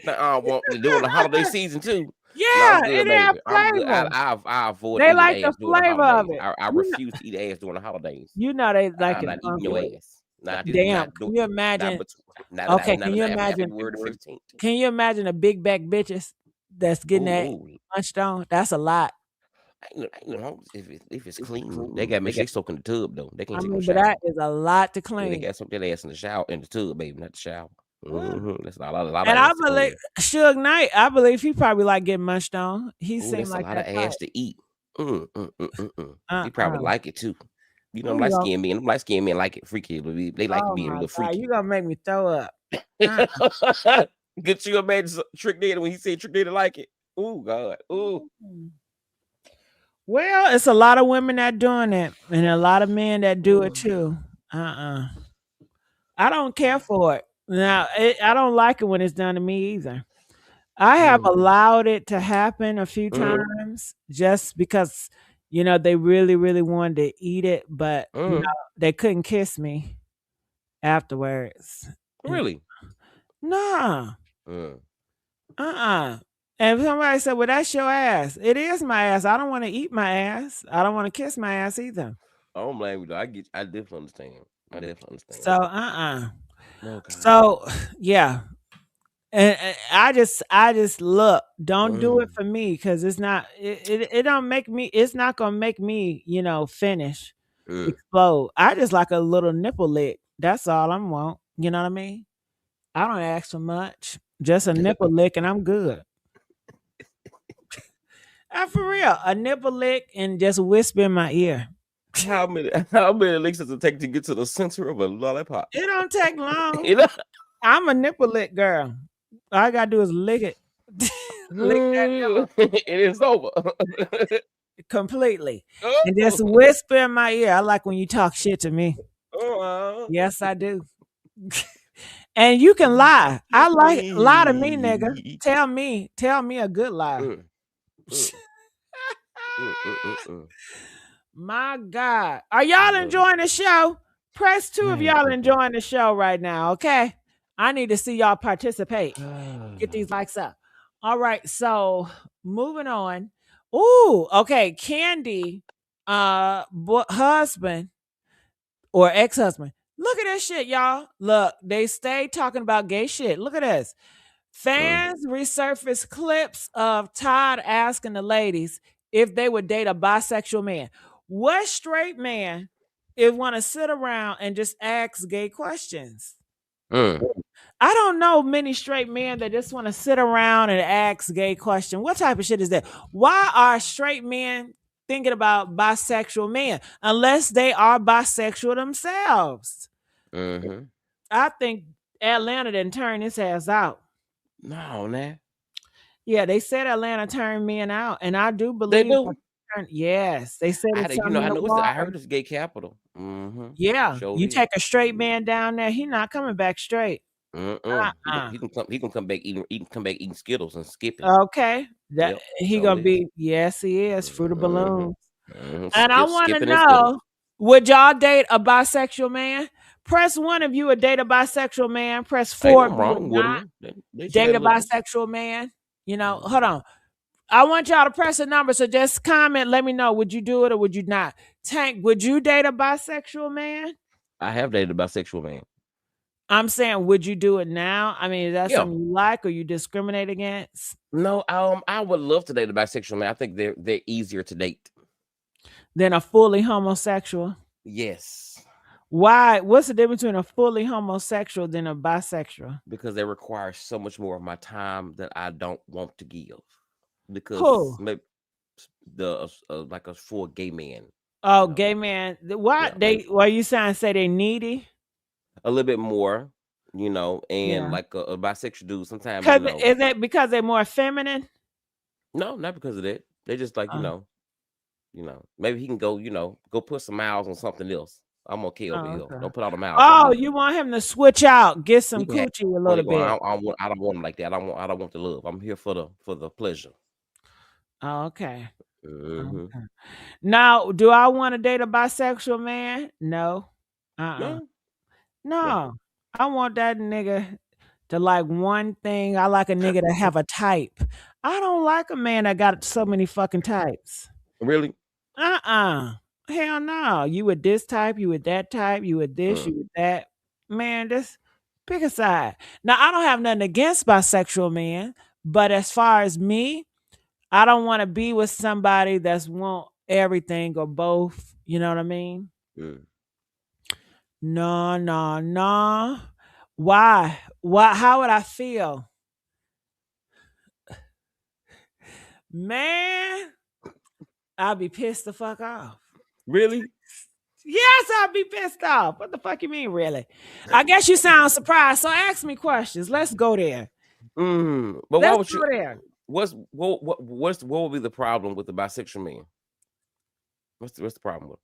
I want to do it the holiday season too. Yeah, it add flavor. I avoid. They like the flavor of it. I refuse to eat ass during the holidays. They like it. I'm not eating your ass. Damn, can you imagine? Okay, can you imagine? Can you imagine a big back bitches that's getting that munched on? That's a lot. If it's clean, they gotta make sure they soak in the tub though. They can't. But that is a lot to clean. They got soak that ass in the shower, in the tub, baby, not the shower. That's a lot of And I ass to believe clean. Suge Knight, I believe he probably like getting munched on. He Ooh, seemed that's a like lot of that type. ass to eat. He probably Uh-uh. like it too. You know, Ooh, light skinned men. Light skinned men like it freaky. They like oh being a my little God, freaky. you gonna make me throw up. Uh-uh. Could you imagine Trick Daddy when he said Trick Daddy like it? Oh God. Oh. Well, it's a lot of women that doing it, and a lot of men that do it too. I don't care for it. Now, I don't like it when it's done to me either. I have allowed it to happen a few times just because, they really, really wanted to eat it, but they couldn't kiss me afterwards. Really? Nah. Mm. And somebody said, well, that's your ass. It is my ass. I don't want to eat my ass. I don't want to kiss my ass either. I don't blame you though. I definitely understand. I definitely understand. So, No, God. So, yeah. And I just look, don't do it for me because it's not, it don't make me, it's not going to make me, finish, explode. I just like a little nipple lick. That's all I want. You know what I mean? I don't ask for much. Just a nipple lick and I'm good. For real, a nipple lick and just whisper in my ear. How many licks does it take to get to the center of a lollipop? It don't take long. You know? I'm a nipple lick girl. All I gotta do is lick it. Lick that nipple. It is over. Completely. And just whisper in my ear. I like when you talk shit to me. Yes, I do. And you can lie. I like lie to me, nigga. Tell me a good lie. My God. Are y'all enjoying the show? Press 2 if y'all enjoying the show right now, okay? I need to see y'all participate. Get these likes up. All right, so moving on. Ooh, okay. Kandi, husband or ex-husband. Look at this shit, y'all. Look, they stay talking about gay shit. Look at this. Fans resurface clips of Todd asking the ladies if they would date a bisexual man. What straight man if want to sit around and just ask gay questions? I don't know many straight men that just want to sit around and ask gay questions. What type of shit is that? Why are straight men thinking about bisexual men unless they are bisexual themselves? I think Atlanta didn't turn his ass out. No, man. Yeah, they said Atlanta turned men out, and I do They believe. do. Yes, they said it's something in the water. I heard it's gay capital. Yeah, you take a straight man down there, he not coming back straight. He can come back eating Skittles and skipping. Okay, he gonna be. Yes, he is Fruit of Balloons. And I want to know: would y'all date a bisexual man? Press 1 if you would date a bisexual man. Press 4 if you would not date a bisexual man. Hold on. I want y'all to press a number, so just comment. Let me know. Would you do it or would you not? Tank, would you date a bisexual man? I have dated a bisexual man. I'm saying, would you do it now? I mean, is that something you like or you discriminate against? No, I would love to date a bisexual man. I think they're easier to date than a fully homosexual. Yes. Why? What's the difference between a fully homosexual than a bisexual? Because they require so much more of my time that I don't want to give. Because maybe like a full gay man. Oh, gay man. Why why you trying to say they needy? A little bit more, and like a bisexual dude sometimes. Is it because they're more feminine? No, not because of that. They just like, maybe he can go, go put some miles on something else. I'm okay over here. Don't put all the miles. Oh, you want him to switch out, get some coochie a little bit. I don't want him like that. I don't want the love. I'm here for the pleasure. Oh, okay. Okay. Now, do I want to date a bisexual man? No. No. I want that nigga to like one thing. I like a nigga to have a type. I don't like a man that got so many fucking types. Really? Hell no. You with this type, you with that type, you with this, you with that. Man, just pick a side. Now, I don't have nothing against bisexual men, but as far as me, I don't want to be with somebody that's want everything or both. You know what I mean? No. Why? Why? How would I feel? Man, I'll be pissed the fuck off. Really? Yes, I'll be pissed off. What the fuck you mean, really? I guess you sound surprised. So ask me questions. Let's go there. But why Let's would go you? there. What would be the problem with the bisexual man? What's the problem with?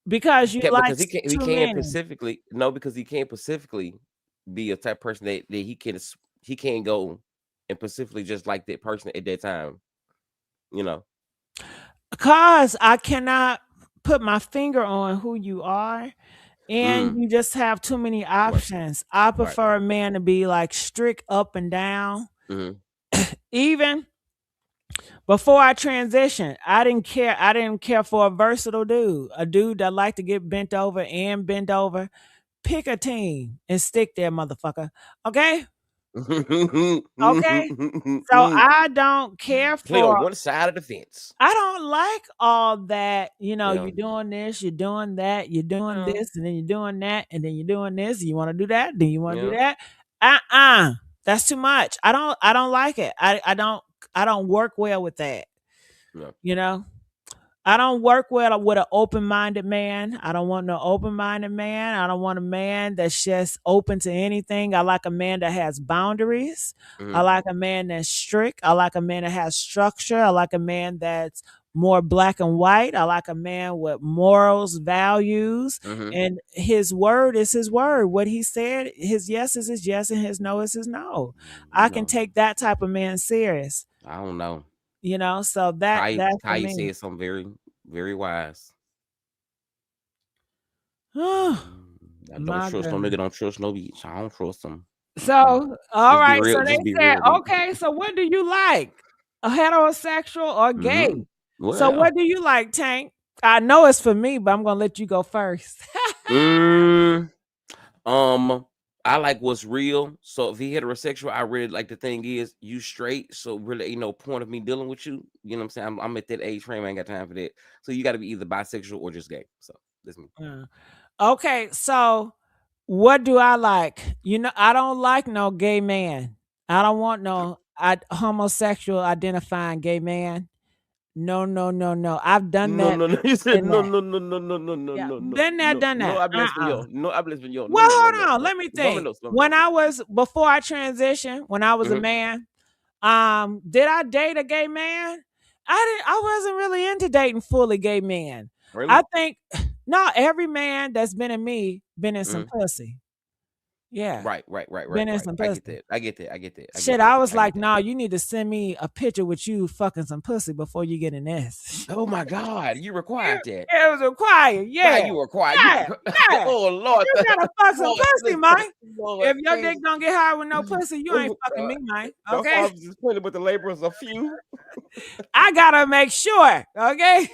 Because you like Because he too can't many. specifically because he can't specifically be a type of person that he can't go and specifically just like that person at that time. You know. Because I cannot put my finger on who you are. And you just have too many options. I prefer a man to be like strict up and down. Even before I transitioned, I didn't care. I didn't care for a versatile dude, a dude that liked to get bent over and bent over. Pick a team and stick there, motherfucker. Okay? Okay? So I don't care Play on for, one side of the fence. I don't like all that, Yeah. you're doing this, you're doing that, you're doing this, and then you're doing that, and then you're doing this, you want to do that, then you want to do that. That's too much. I don't like it. I don't work well with that. No. You know? I don't work well with an open-minded man. I don't want no open-minded man. I don't want a man that's just open to anything. I like a man that has boundaries. I like a man that's strict. I like a man that has structure. I like a man that's more black and white. I like a man with morals, values, and his word is his word. What he said, his yes is his yes, and his no is his no. I can take that type of man serious. I don't know. So that's for Kai me. said something very, very wise. My Don't trust no nigga. Don't trust no bitch. I don't trust them. So, all Just be right. real- So they just be said, real. okay, so what do you like? A heterosexual or gay? Well, So what do you like, Tank? I know it's for me, but I'm gonna let you go first. I like what's real. So if he heterosexual, I really like the thing is you straight. So really ain't no point of me dealing with you. You know what I'm saying? I'm at that age frame. I ain't got time for that. So you got to be either bisexual or just gay. So that's me. Okay, so what do I like? I don't like no gay man. I don't want no homosexual identifying gay man. No. I've done that. No. You said no. Yeah, been there, done that. No habla español. No habla español. Well, No. hold on. Let me think. Vámonos. When I was before I transitioned, when I was a man, did I date a gay man? I wasn't really into dating fully gay men. Really? I think not every man that's been in me been in some pussy. Yeah. Right. Been in some pussy. I get that. Shit, I was like, nah, you need to send me a picture with you fucking some pussy before you get in this. Oh my God, you required that. It was required, yeah. Why you required? Yeah. Oh Lord, You gotta fuck some pussy, man. Lord, If your dick don't get hard with no pussy, you ain't fucking me, man. Okay. I was just playing with the laborers a few. I gotta make sure, okay?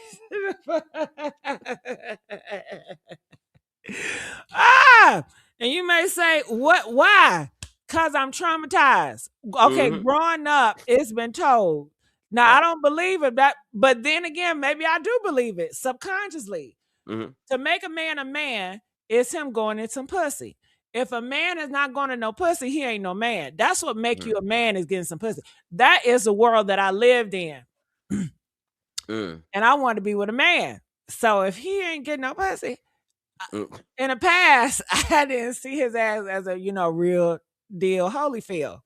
And you may say, what? Why? Because I'm traumatized. Okay, growing up, it's been told. Now I don't believe it, but then again, maybe I do believe it subconsciously. To make a man is him going in some pussy. If a man is not going to no pussy, he ain't no man. That's what make you a man, is getting some pussy. That is the world that I lived in. And I want to be with a man. So if he ain't getting no pussy, in the past, I didn't see his ass as a, real deal Holyfield.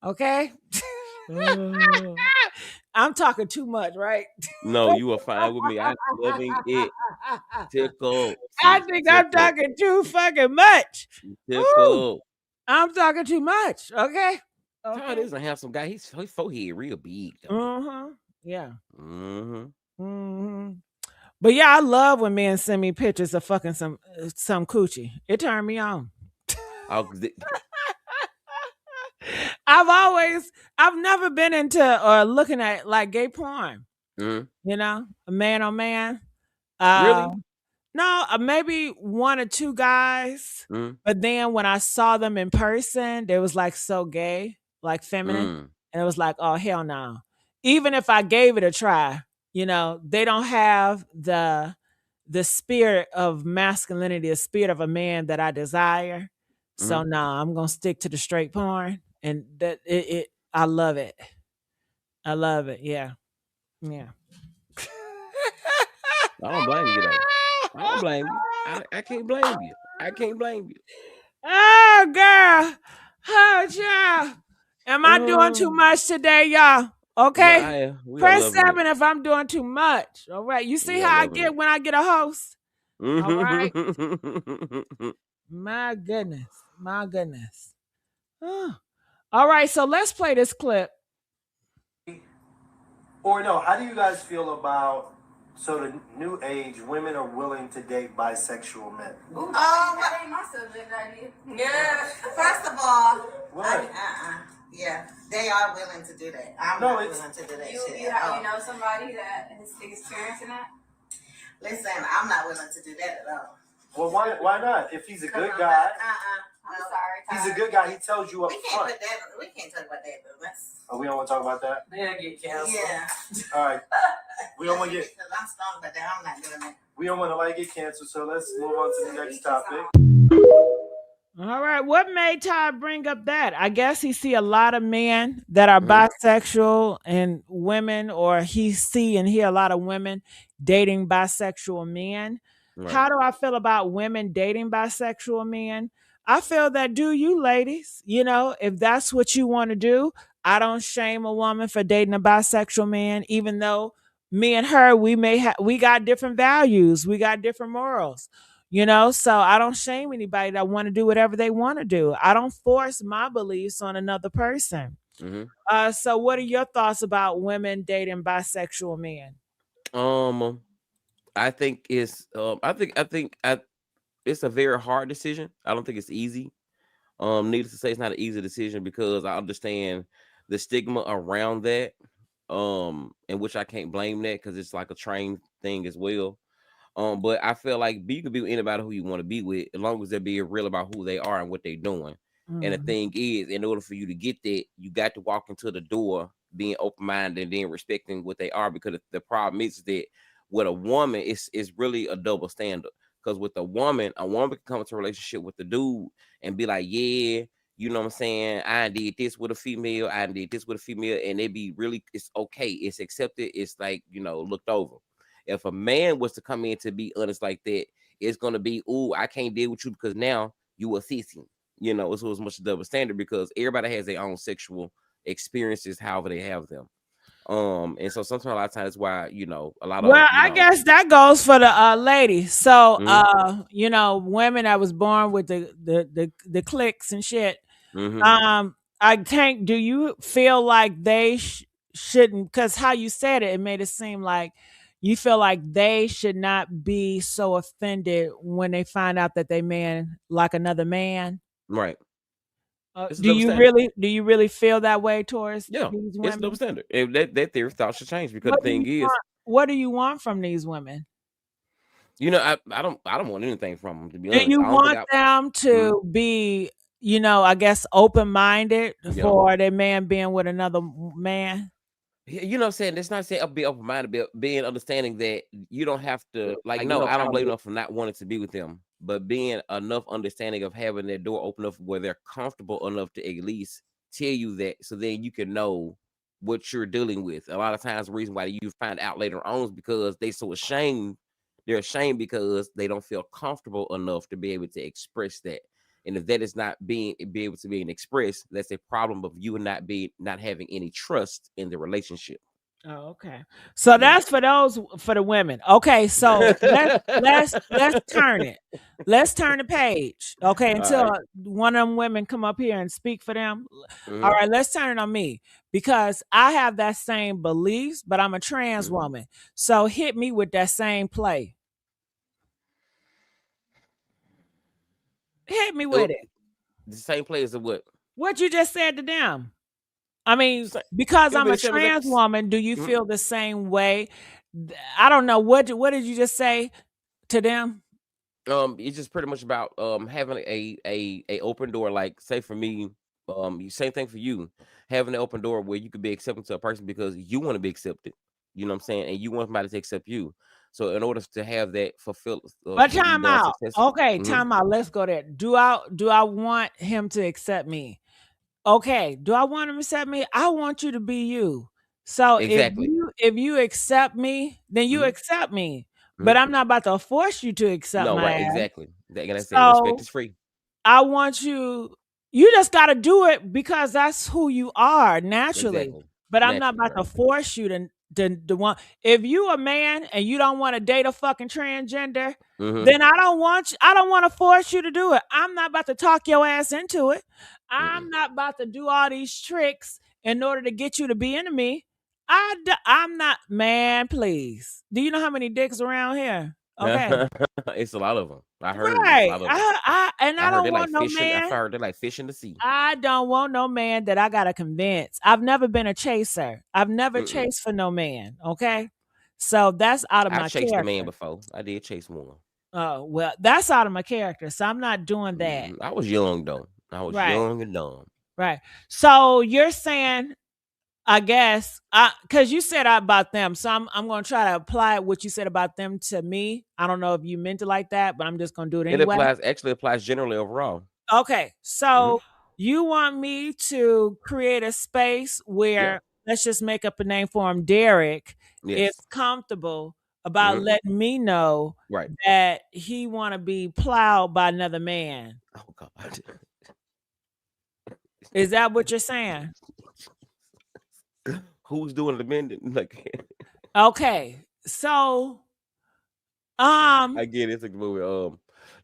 Okay? I'm talking too much, right? No, you are fine with me. I'm loving it. Tickle. I think I'm talking too fucking much. Tickle. I'm talking too much. Okay? Todd is a handsome guy. His forehead real big. Yeah. But yeah, I love when men send me pictures of fucking some coochie. It turned me on. I've never been into or looking at like gay porn. A man on man. Really? No, maybe one or two guys. But then when I saw them in person, they was like so gay, like feminine. And it was like, oh hell no. Even if I gave it a try, they don't have the spirit of masculinity, the spirit of a man that I desire. So nah, I'm gonna stick to the straight porn, and that it I love it. I love it. Yeah, yeah. I don't blame you though. I don't blame you. I can't blame you. I can't blame you. Oh, girl. Oh, child. Am I doing too Um, much today, y'all? no, Okay. we are Press loving it. 7 if I'm doing too much. All right. You see We are how I loving get it. when I get a host? All right. Mm-hmm. My goodness. My goodness. Oh. All right. So let's play this clip. Or no, how do you guys feel about the new age women are willing to date bisexual men? That ain't my subject idea. Yeah. First of all, What? yeah, they are willing to do that. I'm No, not it's- willing to do that You, shit. you, you know somebody that is experiencing that? Listen, I'm not willing to do that at all. Well, why not? If he's a good guy, I'm sorry. he's a good guy. He tells you up We can't front. put that. We can't talk about that, but let's. Oh, we don't want to talk about that. Yeah, get canceled. Yeah. All right. We don't want to get. Because I'm strong, but I'm not doing that. We don't want to get canceled. So let's move on to the next topic. All right. What made Todd bring up that? I guess he see a lot of men that are bisexual and women, or he see and hear a lot of women dating bisexual men. Right. How do I feel about women dating bisexual men? I feel that do you ladies, if that's what you want to do, I don't shame a woman for dating a bisexual man, even though me and her, we got different values, we got different morals. So I don't shame anybody that want to do whatever they want to do. I don't force my beliefs on another person. So what are your thoughts about women dating bisexual men? I think it's it's a very hard decision. I don't think it's easy. Needless to say, it's not an easy decision because I understand the stigma around that. In which I can't blame that because it's like a trained thing as well. But I feel like you can be with anybody who you want to be with, as long as they're being real about who they are and what they're doing. And the thing is, in order for you to get that, you got to walk into the door being open-minded and then respecting what they are. Because the problem is that with a woman, it's really a double standard. Because with a woman can come into a relationship with the dude and be like, yeah, you know what I'm saying? I did this with a female, I did this with a female, and it be really, it's okay, it's accepted, it's like, looked over. If a man was to come in to be honest like that, it's gonna be, ooh, I can't deal with you because now you a sissy. It's as much double standard because everybody has their own sexual experiences, however they have them. And so sometimes a lot of times that's why, a lot of I guess that goes for the ladies. So women that was born with the clicks and shit. I think, do you feel like they shouldn't, because how you said it made it seem like you feel like they should not be so offended when they find out that they man like another man? Right. Do you really feel that way towards these women? It's double standard. If that theory thought should change because What the thing is, what do you want from these women? I don't want anything from them, to be honest. Do you want them to be, I guess, open-minded for their man being with another man? You know what I'm saying? It's not saying be open-minded, but being understanding that you don't have to, I don't blame them for not wanting to be with them, but being enough understanding of having their door open up where they're comfortable enough to at least tell you that, so then you can know what you're dealing with. A lot of times the reason why you find out later on is because they're so ashamed. They're ashamed because they don't feel comfortable enough to be able to express that. And if that is not be able to be expressed, that's a problem of you not having any trust in the relationship. Oh, okay. So that's for the women. Okay, so let's turn it. Let's turn the page. Okay, until one of them women come up here and speak for them. All right, let's turn it on me because I have that same beliefs, but I'm a trans woman. So hit me with that same play. Hit me with it. The same play as what? What you just said to them. I mean, because I'm a trans woman, do you feel the same way? I don't know. What did you just say to them? It's just pretty much about having a open door. Like, say for me, same thing for you, having an open door where you could be accepted to a person because you want to be accepted. You know what I'm saying? And you want somebody to accept you. So in order to have that fulfilled, But to be time done out. successfully. Okay, time out. Let's go there. Do I want him to accept me? Okay. Do I want him to accept me? I want you to be you. So Exactly. if you accept me, then you Mhm. accept me. But Mhm. I'm not about to force you to accept No, my right, ass. exactly. Like I said, respect So is free. I want you just got to do it because that's who you are naturally. Exactly. But I'm not Naturally, about right. to force you to want. If you a man and you don't want to date a fucking transgender, Mhm. then I don't want to force you to do it. I'm not about to talk your ass into it. I'm not about to do all these tricks in order to get you to be into me. I'm not, man, please. Do you know how many dicks around here? Okay. It's a lot of them. I heard it's a Right. lot of them. I I heard they don't like want no fishing. I man. heard they like fish in the sea. I don't want no man that I gotta convince. I've never been a chaser. I've never Mm-mm. chased for no man. Okay. So that's out of I my chased a man character. before. I did chase one. Oh, well, that's out of my character. So I'm not doing that. I was young though. I was Right. young and dumb. Right. So you're saying, I guess, because you said about them. So I'm gonna try to apply what you said about them to me. I don't know if you meant it like that, but I'm just gonna do it It anyway. applies generally overall. Okay, so you want me to create a space where, let's just make up a name for him, Derek is Yes. comfortable about letting me know Right. that he want to be plowed by another man. Oh God. Is that what you're saying? Who's doing the mending? Like, Okay, so I get it. It's a movie.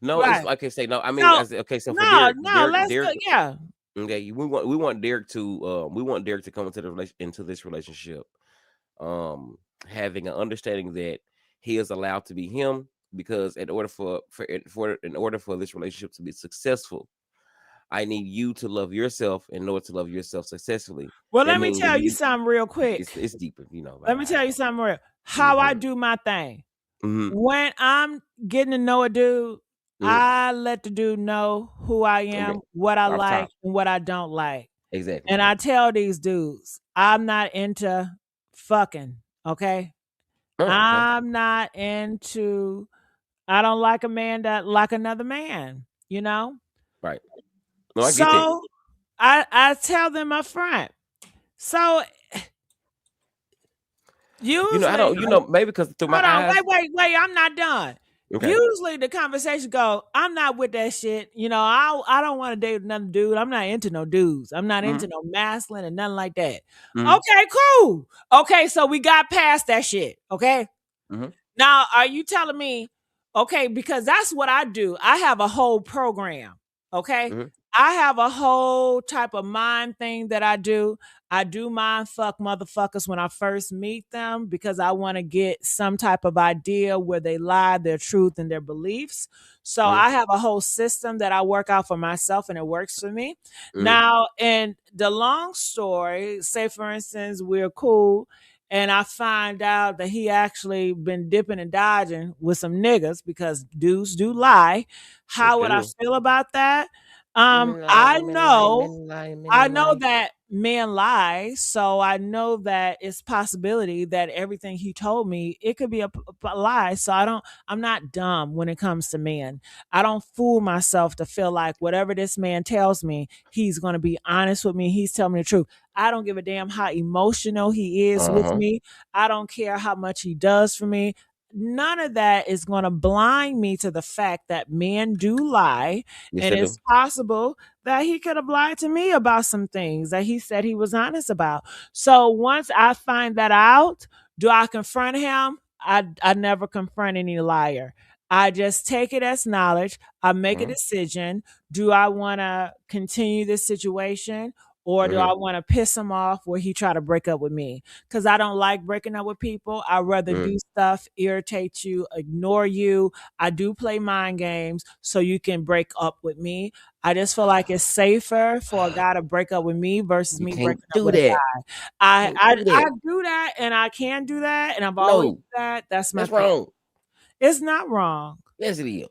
No, it's right. like I say. No, I mean, So okay. So for no, let's go. Derek. Yeah. Okay, we want Derek to come into this relationship, having an understanding that he is allowed to be him, because in order for this relationship to be successful, I need you to love yourself in order to love yourself successfully. Well, That let me means that tell you something real quick. it's deeper, you know. Let me tell you something real. How I do my thing. When I'm getting to know a dude, I let the dude know who I am, what I Off like, top. and what I don't like. Exactly. And I tell these dudes, I'm not into fucking, okay? Oh, okay. I'm not into, I don't like a man that like another man, you know? Right. No, I get that. So I tell them up front. So usually, I don't, maybe because through my hold on, eyes. wait, I'm not done. Okay. Usually the conversation go, I'm not with that shit. You know, I don't want to date another dude. I'm not into no dudes. I'm not into no masculine and nothing like that. Okay, cool. Okay, so we got past that shit. Okay. Now, are you telling me, okay, because that's what I do. I have a whole program. Okay. I have a whole type of mind thing that I do. I do mind fuck motherfuckers when I first meet them because I want to get some type of idea where they lie, their truth, and their beliefs. So I have a whole system that I work out for myself and it works for me. Now, in the long story, say for instance, we're cool and I find out that he actually been dipping and dodging with some niggas because dudes do lie. How would I feel about that? I know that men lie, so I know that it's possibility that everything he told me, it could be a lie. So I'm not dumb when it comes to men. I don't fool myself to feel like whatever this man tells me, he's going to be honest with me. He's telling me the truth. I don't give a damn how emotional he is with me. I don't care how much he does for me. None of that is going to blind me to the fact that men do lie. Yes, And they it's do. possible that he could have lied to me about some things that he said he was honest about. So once I find that out, do I confront him? I never confront any liar. I just take it as knowledge. I make a decision. Do I want to continue this situation? Or do I want to piss him off where he try to break up with me? Because I don't like breaking up with people. I'd rather do stuff, irritate you, ignore you. I do play mind games so you can break up with me. I just feel like it's safer for a guy to break up with me versus You me can't breaking up do with a that. guy. I Can't do that. do that and I can do that and I've always No, done that. That's my that's thing. wrong. It's not wrong. Yes, it is.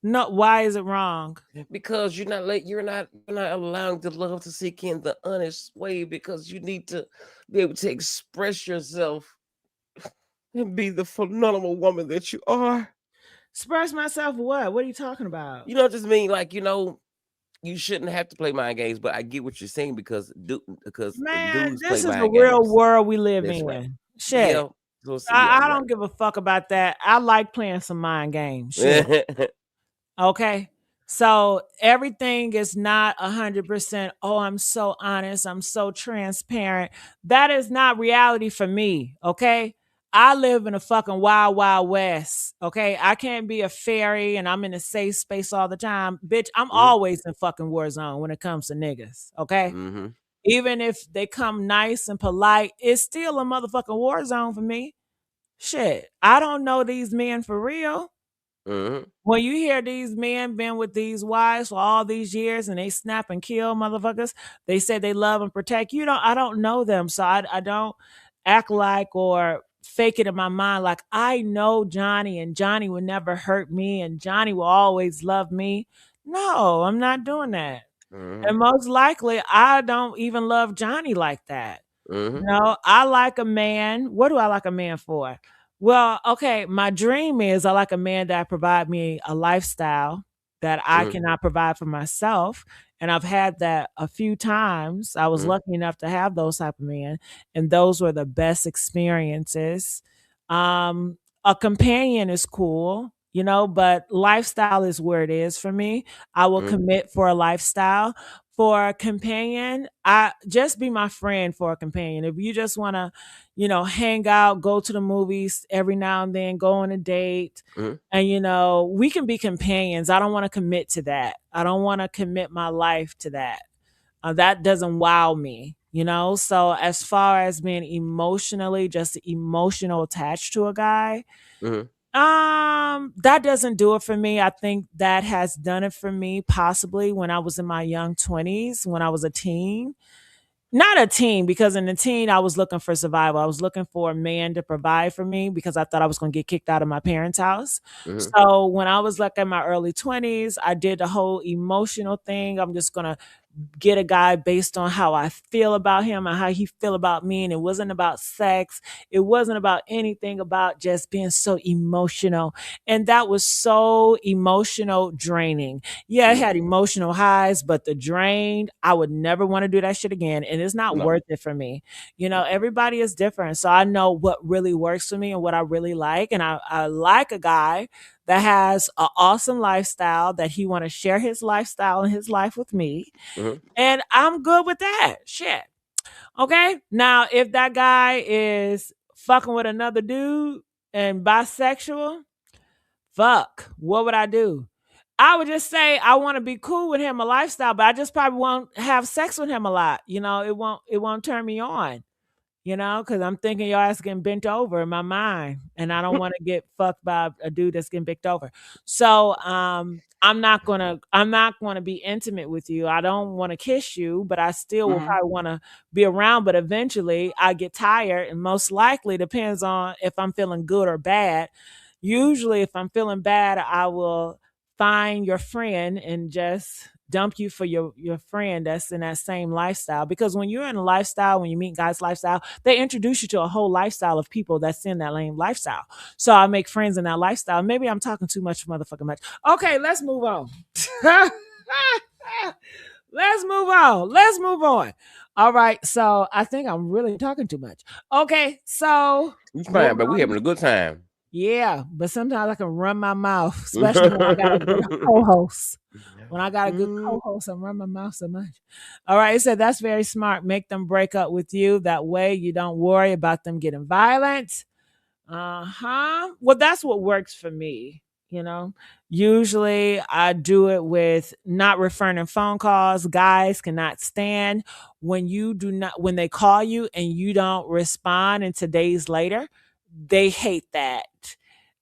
No, why is it wrong? Because you're not allowing the love to seek in the honest way, because you need to be able to express yourself and be the phenomenal woman that you are. Express myself what? What are you talking about? You know, just mean like, you shouldn't have to play mind games, but I get what you're saying because Man, dudes play this is the mind real games. world we live That's right. in. Shit. Yeah. So yeah, I you're don't give a fuck about that. I like playing some mind games. Shit. right. Okay. So everything is not 100%. Oh, I'm so honest. I'm so transparent. That is not reality for me. Okay. I live in a fucking wild, wild west. Okay. I can't be a fairy and I'm in a safe space all the time. Bitch, I'm hmm always in fucking war zone when it comes to niggas. Okay. hmm Even if they come nice and polite, it's still a motherfucking war zone for me. Shit. I don't know these men for real. hmm When you hear these men been with these wives for all these years and they snap and kill motherfuckers, they say they love and protect. I don't know them. So I don't act like or fake it in my mind like I know Johnny and Johnny will never hurt me and Johnny will always love me. No, I'm not doing that. hmm And most likely I don't even love Johnny like that. hmm No, I like a man. What do I like a man for? Well, okay, my dream is I like a man that provide me a lifestyle that I hmm cannot provide for myself. And I've had that a few times. I was hmm lucky enough to have those type of men, and those were the best experiences. A companion is cool, but lifestyle is where it is for me. I will hmm commit for a lifestyle. For a companion, I just be my friend for a companion. If you just want to, hang out, go to the movies every now and then, go on a date, hmm and we can be companions. I don't want to commit to that. I don't want to commit my life to that. That doesn't wow me. So as far as being emotionally, just emotional attached to a guy, hmm that doesn't do it for me. I think that has done it for me possibly when I was in my young 20s, when I was a teen. Not a teen, because in the teen I was looking for survival. I was looking for a man to provide for me because I thought I was going to get kicked out of my parents' house. hmm So when I was like in my early 20s, I did the whole emotional thing. I'm just going to get a guy based on how I feel about him and how he feel about me. And it wasn't about sex. It wasn't about anything about just being so emotional. And that was so emotional draining. Yeah, it hmm had emotional highs, but the drain, I would never want to do that shit again. And it's not No. worth it for me. Everybody is different. So I know what really works for me and what I really like. And I like a guy that has an awesome lifestyle, that he want to share his lifestyle and his life with me. hmm And I'm good with that. Shit. Okay. Now, if that guy is fucking with another dude and bisexual, fuck. What would I do? I would just say I want to be cool with him, a lifestyle, but I just probably won't have sex with him a lot. It won't turn me on. Because I'm thinking your ass getting bent over in my mind, and I don't want to get fucked by a dude that's getting bent over. So, I'm not gonna be intimate with you. I don't want to kiss you, but I still will hmm probably want to be around. But eventually, I get tired, and most likely depends on if I'm feeling good or bad. Usually, if I'm feeling bad, I will find your friend and just dump you for your friend that's in that same lifestyle. Because when you're in a lifestyle, when you meet guys lifestyle, they introduce you to a whole lifestyle of people that's in that lame lifestyle. So I make friends in that lifestyle. Maybe I'm talking too much motherfucking much. Okay, let's move on. Let's move on. All right, so I think I'm really talking too much. Okay, so You fine, moving but we on. having a good time. Yeah, but sometimes I can run my mouth, especially when I got a good co-host. When I got a good Mm, co-host, I run my mouth so much. All right, it said that's very smart. Make them break up with you. That way you don't worry about them getting violent. Well, that's what works for me. Usually I do it with not returning phone calls. Guys cannot stand when they call you and you don't respond until days later. They hate that.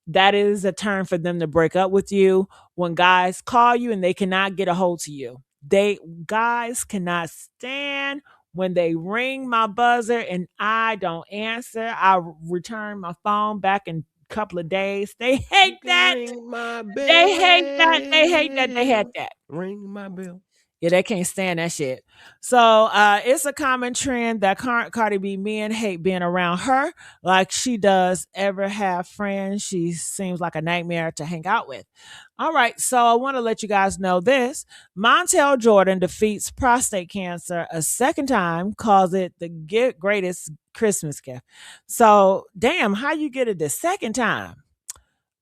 That is a term for them to break up with you. When guys call you and they cannot get a hold to you. Guys cannot stand when they ring my buzzer and I don't answer. I return my phone back in a couple of days. They you hate can that. ring my They hate that. They hate that. They hate bell. that. Ring my bell. Yeah, they can't stand that shit. So it's a common trend that Cardi B men hate being around her like she does ever have friends. She seems like a nightmare to hang out with. All right, so I want to let you guys know this. Montel Jordan defeats prostate cancer a second time, calls it the greatest Christmas gift. So, damn, how you get it the second time?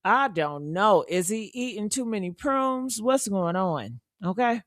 I don't know. Is he eating too many prunes? What's going on? Okay.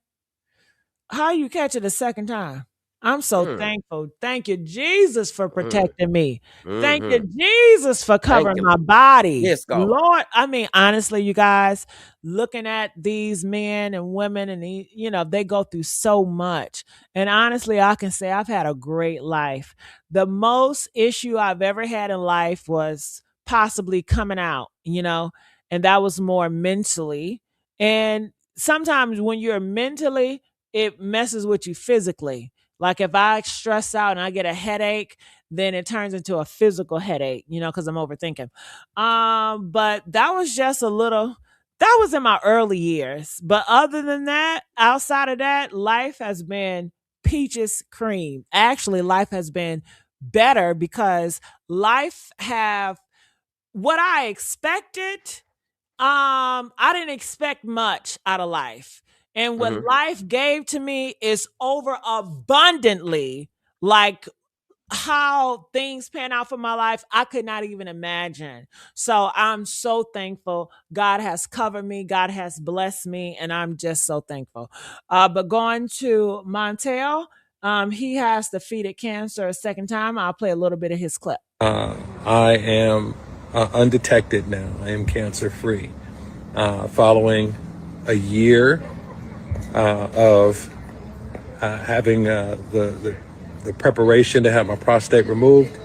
How you catch it a second time? I'm so thankful. Thank you, Jesus, for protecting me. Thank you, Jesus, for covering you. my body. Yes, God. Lord, I mean, honestly, you guys, looking at these men and women, and they go through so much. And honestly, I can say I've had a great life. The most issue I've ever had in life was possibly coming out, and that was more mentally. And sometimes when you're mentally, it messes with you physically. Like if I stress out and I get a headache, then it turns into a physical headache, because I'm overthinking. But that was just that was in my early years. But other than that, outside of that, life has been peaches cream. Actually, life has been better because life have what I expected. I didn't expect much out of life. And what life gave to me is over abundantly, like how things pan out for my life, I could not even imagine. So I'm so thankful. God has covered me. God has blessed me. And I'm just so thankful. But going to Montel, he has defeated cancer a second time. I'll play a little bit of his clip. I am undetected now. I am cancer free. Following a year of having the preparation to have my prostate removed,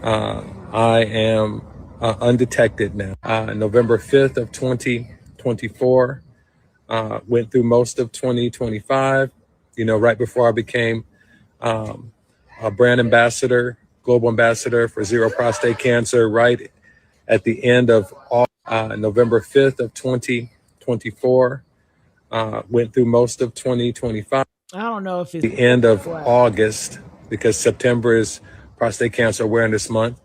I am undetected now. November 5th of 2024, went through most of 2025, right before I became a brand ambassador, global ambassador for Zero Prostate Cancer, right at the end of November 5th of 2024, went through most of 2025. I don't know if it's the end of August, because September is Prostate Cancer Awareness Month.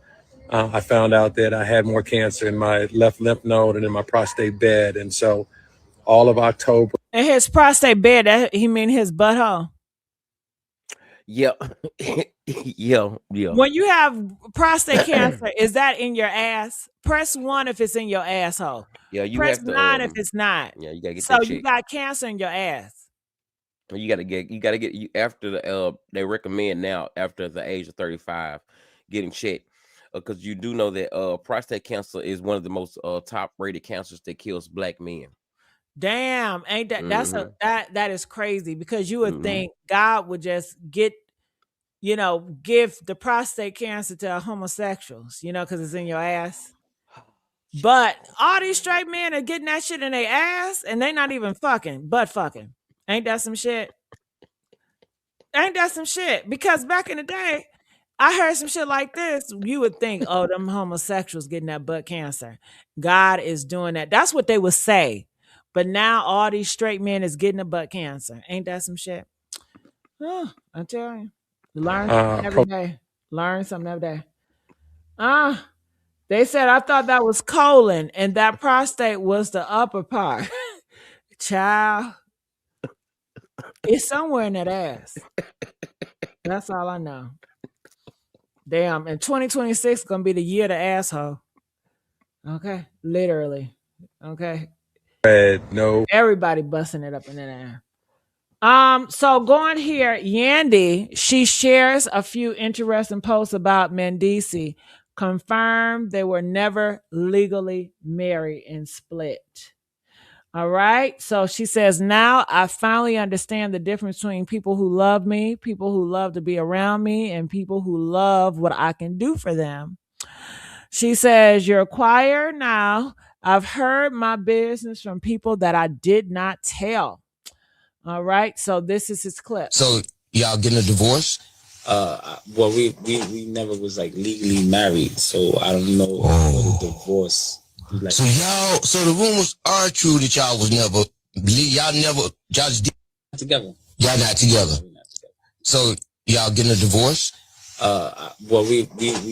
I found out that I had more cancer in my left lymph node and in my prostate bed. And so all of October. And his prostate bed, he mean his butthole. Yeah. Yeah. When you have prostate cancer, is that in your ass? Press 1 if it's in your asshole. Yeah, you Press have to, 9 if it's not. Yeah, you gotta get so that you checked. got cancer in your ass. You gotta get you after the they recommend now after the age of 35 getting checked, because you do know that prostate cancer is one of the most top rated cancers that kills black men. Damn, ain't that is crazy, because you would think God would just give the prostate cancer to homosexuals, because it's in your ass. But all these straight men are getting that shit in their ass, and they not even fucking, but fucking. Ain't that some shit? Ain't that some shit? Because back in the day, I heard some shit like this. You would think, oh, them homosexuals getting that butt cancer. God is doing that. That's what they would say. But now all these straight men is getting a butt cancer. Ain't that some shit? Oh, I tell you. Learn something every day. Learn something every day. They said I thought that was colon and that prostate was the upper part. Child. It's somewhere in that ass. That's all I know. Damn. And 2026 is gonna be the year of the asshole. Okay. Literally. Okay. No. Everybody busting it up in that ass. So going here, Yandy, she shares a few interesting posts about Mendici. Confirmed they were never legally married and split. All right. So she says, now I finally understand the difference between people who love me, people who love to be around me, and people who love what I can do for them. She says, you're quiet now. I've heard my business from people that I did not tell. All right. So this is his clip. So y'all getting a divorce? Well, we never was like legally married, so I don't know what a divorce is like. So the rumors are true that y'all just Together. Y'all not together. We're not together. So y'all getting a divorce? Well, we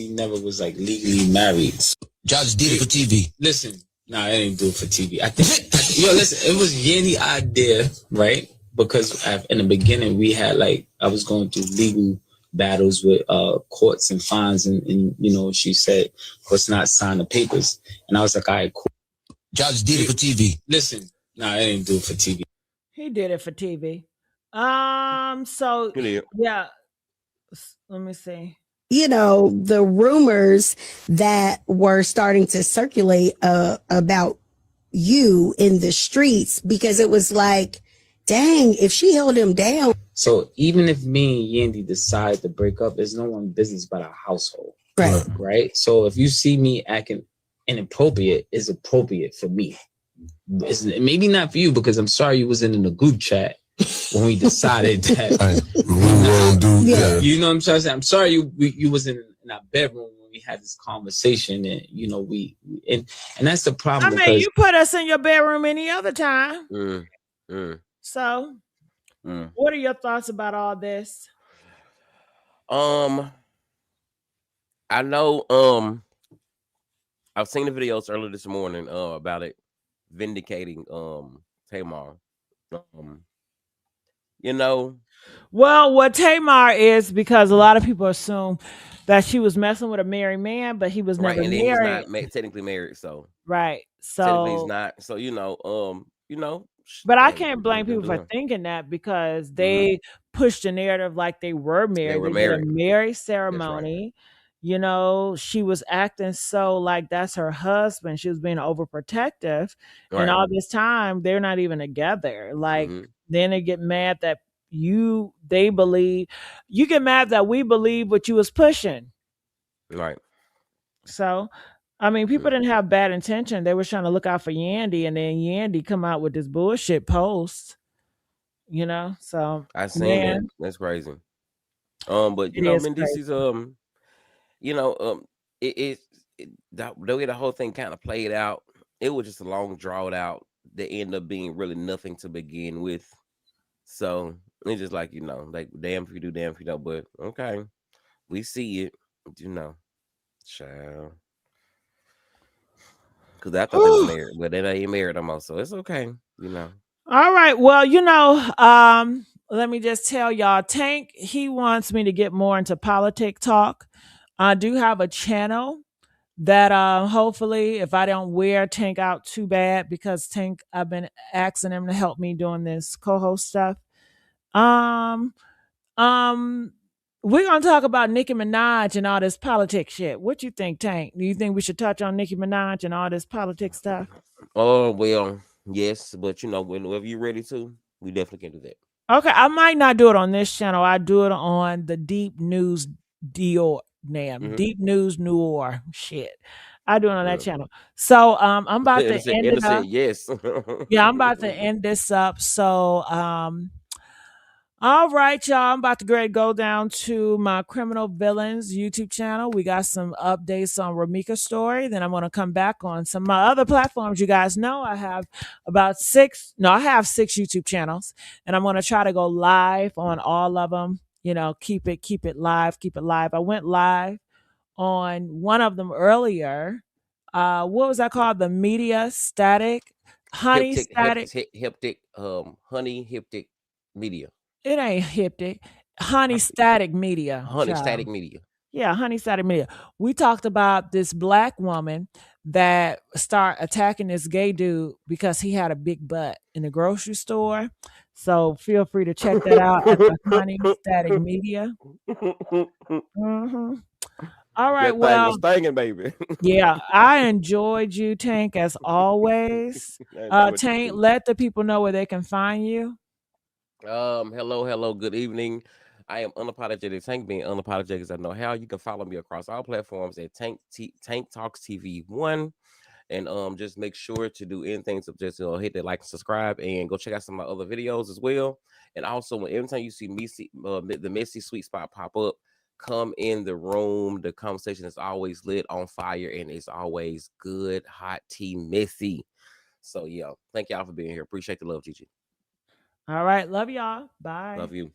never was like legally married. Y'all just did it for TV. Listen, nah, I didn't do it for TV. I think yo, listen, it was Yandy's idea, right? Because in the beginning we had like I was going through legal battles with courts and fines, and you know she said let's not sign the papers, and I was like, all right, cool. Y'all just did it for TV. Listen, nah, I didn't do it for TV. He did it for TV. So yeah, let me see. You know, the rumors that were starting to circulate about you in the streets, because it was like, dang, if she held him down. So even if me and Yandy decide to break up, there's no one business but our household. Right. So if you see me acting inappropriate, it's appropriate for me. It's maybe not for you, because I'm sorry you wasn't in the group chat when we decided that we won't do that. You know what I'm trying to say? I'm sorry you was in our bedroom when we had this conversation, and you know and that's the problem. I mean, you put us in your bedroom any other time. So, what are your thoughts about all this? I know. I've seen the videos earlier this morning about it vindicating Tamar. You know, well, what Tamar is, because a lot of people assume that she was messing with a married man, but he was never and married. He's not technically married, so so technically he's not. So you know. But I can't blame people for thinking that, because they pushed the narrative like they were married. They did a marriage ceremony. You know, she was acting so like that's her husband. She was being overprotective. And all this time, they're not even together. Like, then they get mad that they believe, you get mad that we believe what you was pushing. Right. So, I mean, people didn't have bad intention. They were trying to look out for Yandy, and then Yandy come out with this bullshit post. You know, so I seen that. That's crazy. But you know, Mendice's you know, the way the whole thing kind of played out, it was just a long drawn out that ended up being really nothing to begin with. So it's just like, you know, like damn if you do, damn if you don't. But okay, we see it, you know, child. Because I thought they were married, but they ain't married no more, so it's okay, you know. All right, well, you know, let me just tell y'all, Tank, he wants me to get more into politic talk. I do have a channel that hopefully, if I don't wear Tank out too bad, because Tank, I've been asking him to help me doing this co-host stuff. We're gonna talk about Nicki Minaj and all this politics shit. What you think, Tank? Do you think we should touch on Nicki Minaj and all this politics stuff? Oh well, yes, but you know, whenever you're ready to, we definitely can do that. Okay, I might not do it on this channel. I do it on the Deep News Dior name, Deep News Noir shit. I do it on that channel. So I'm about to end it up. Yes. Yeah, I'm about to end this up. So all right, y'all. I'm about to go down to my Criminal Villains YouTube channel. We got some updates on Ramika's story. Then I'm going to come back on some of my other platforms. You guys know I have I have 6 YouTube channels, and I'm going to try to go live on all of them. You know, keep it live, keep it live. I went live on one of them earlier. What was that called? The Media Static, Honey Static, Honey Hyptic Media. It ain't Hyptic. Honey Static Media. Honey Static Media. Yeah, Honey Static Media. We talked about this black woman that started attacking this gay dude because he had a big butt in the grocery store. So feel free to check that out at the Honey Static Media. All right, well, stinging, baby. Yeah, I enjoyed you, Tank, as always. Tank, let the people know where they can find you. Hello, good evening. I am unapologetic Tank, being unapologetic as I know how. You can follow me across all platforms at Tank Talks TV 1, and just make sure to do anything to just hit that like and subscribe, and go check out some of my other videos as well. And also, every time you see me the Messy Sweet Spot pop up, come in the room. The conversation is always lit, on fire, and it's always good, hot tea, messy. So yeah, thank y'all for being here. Appreciate the love, Gigi. All right. Love y'all. Bye. Love you.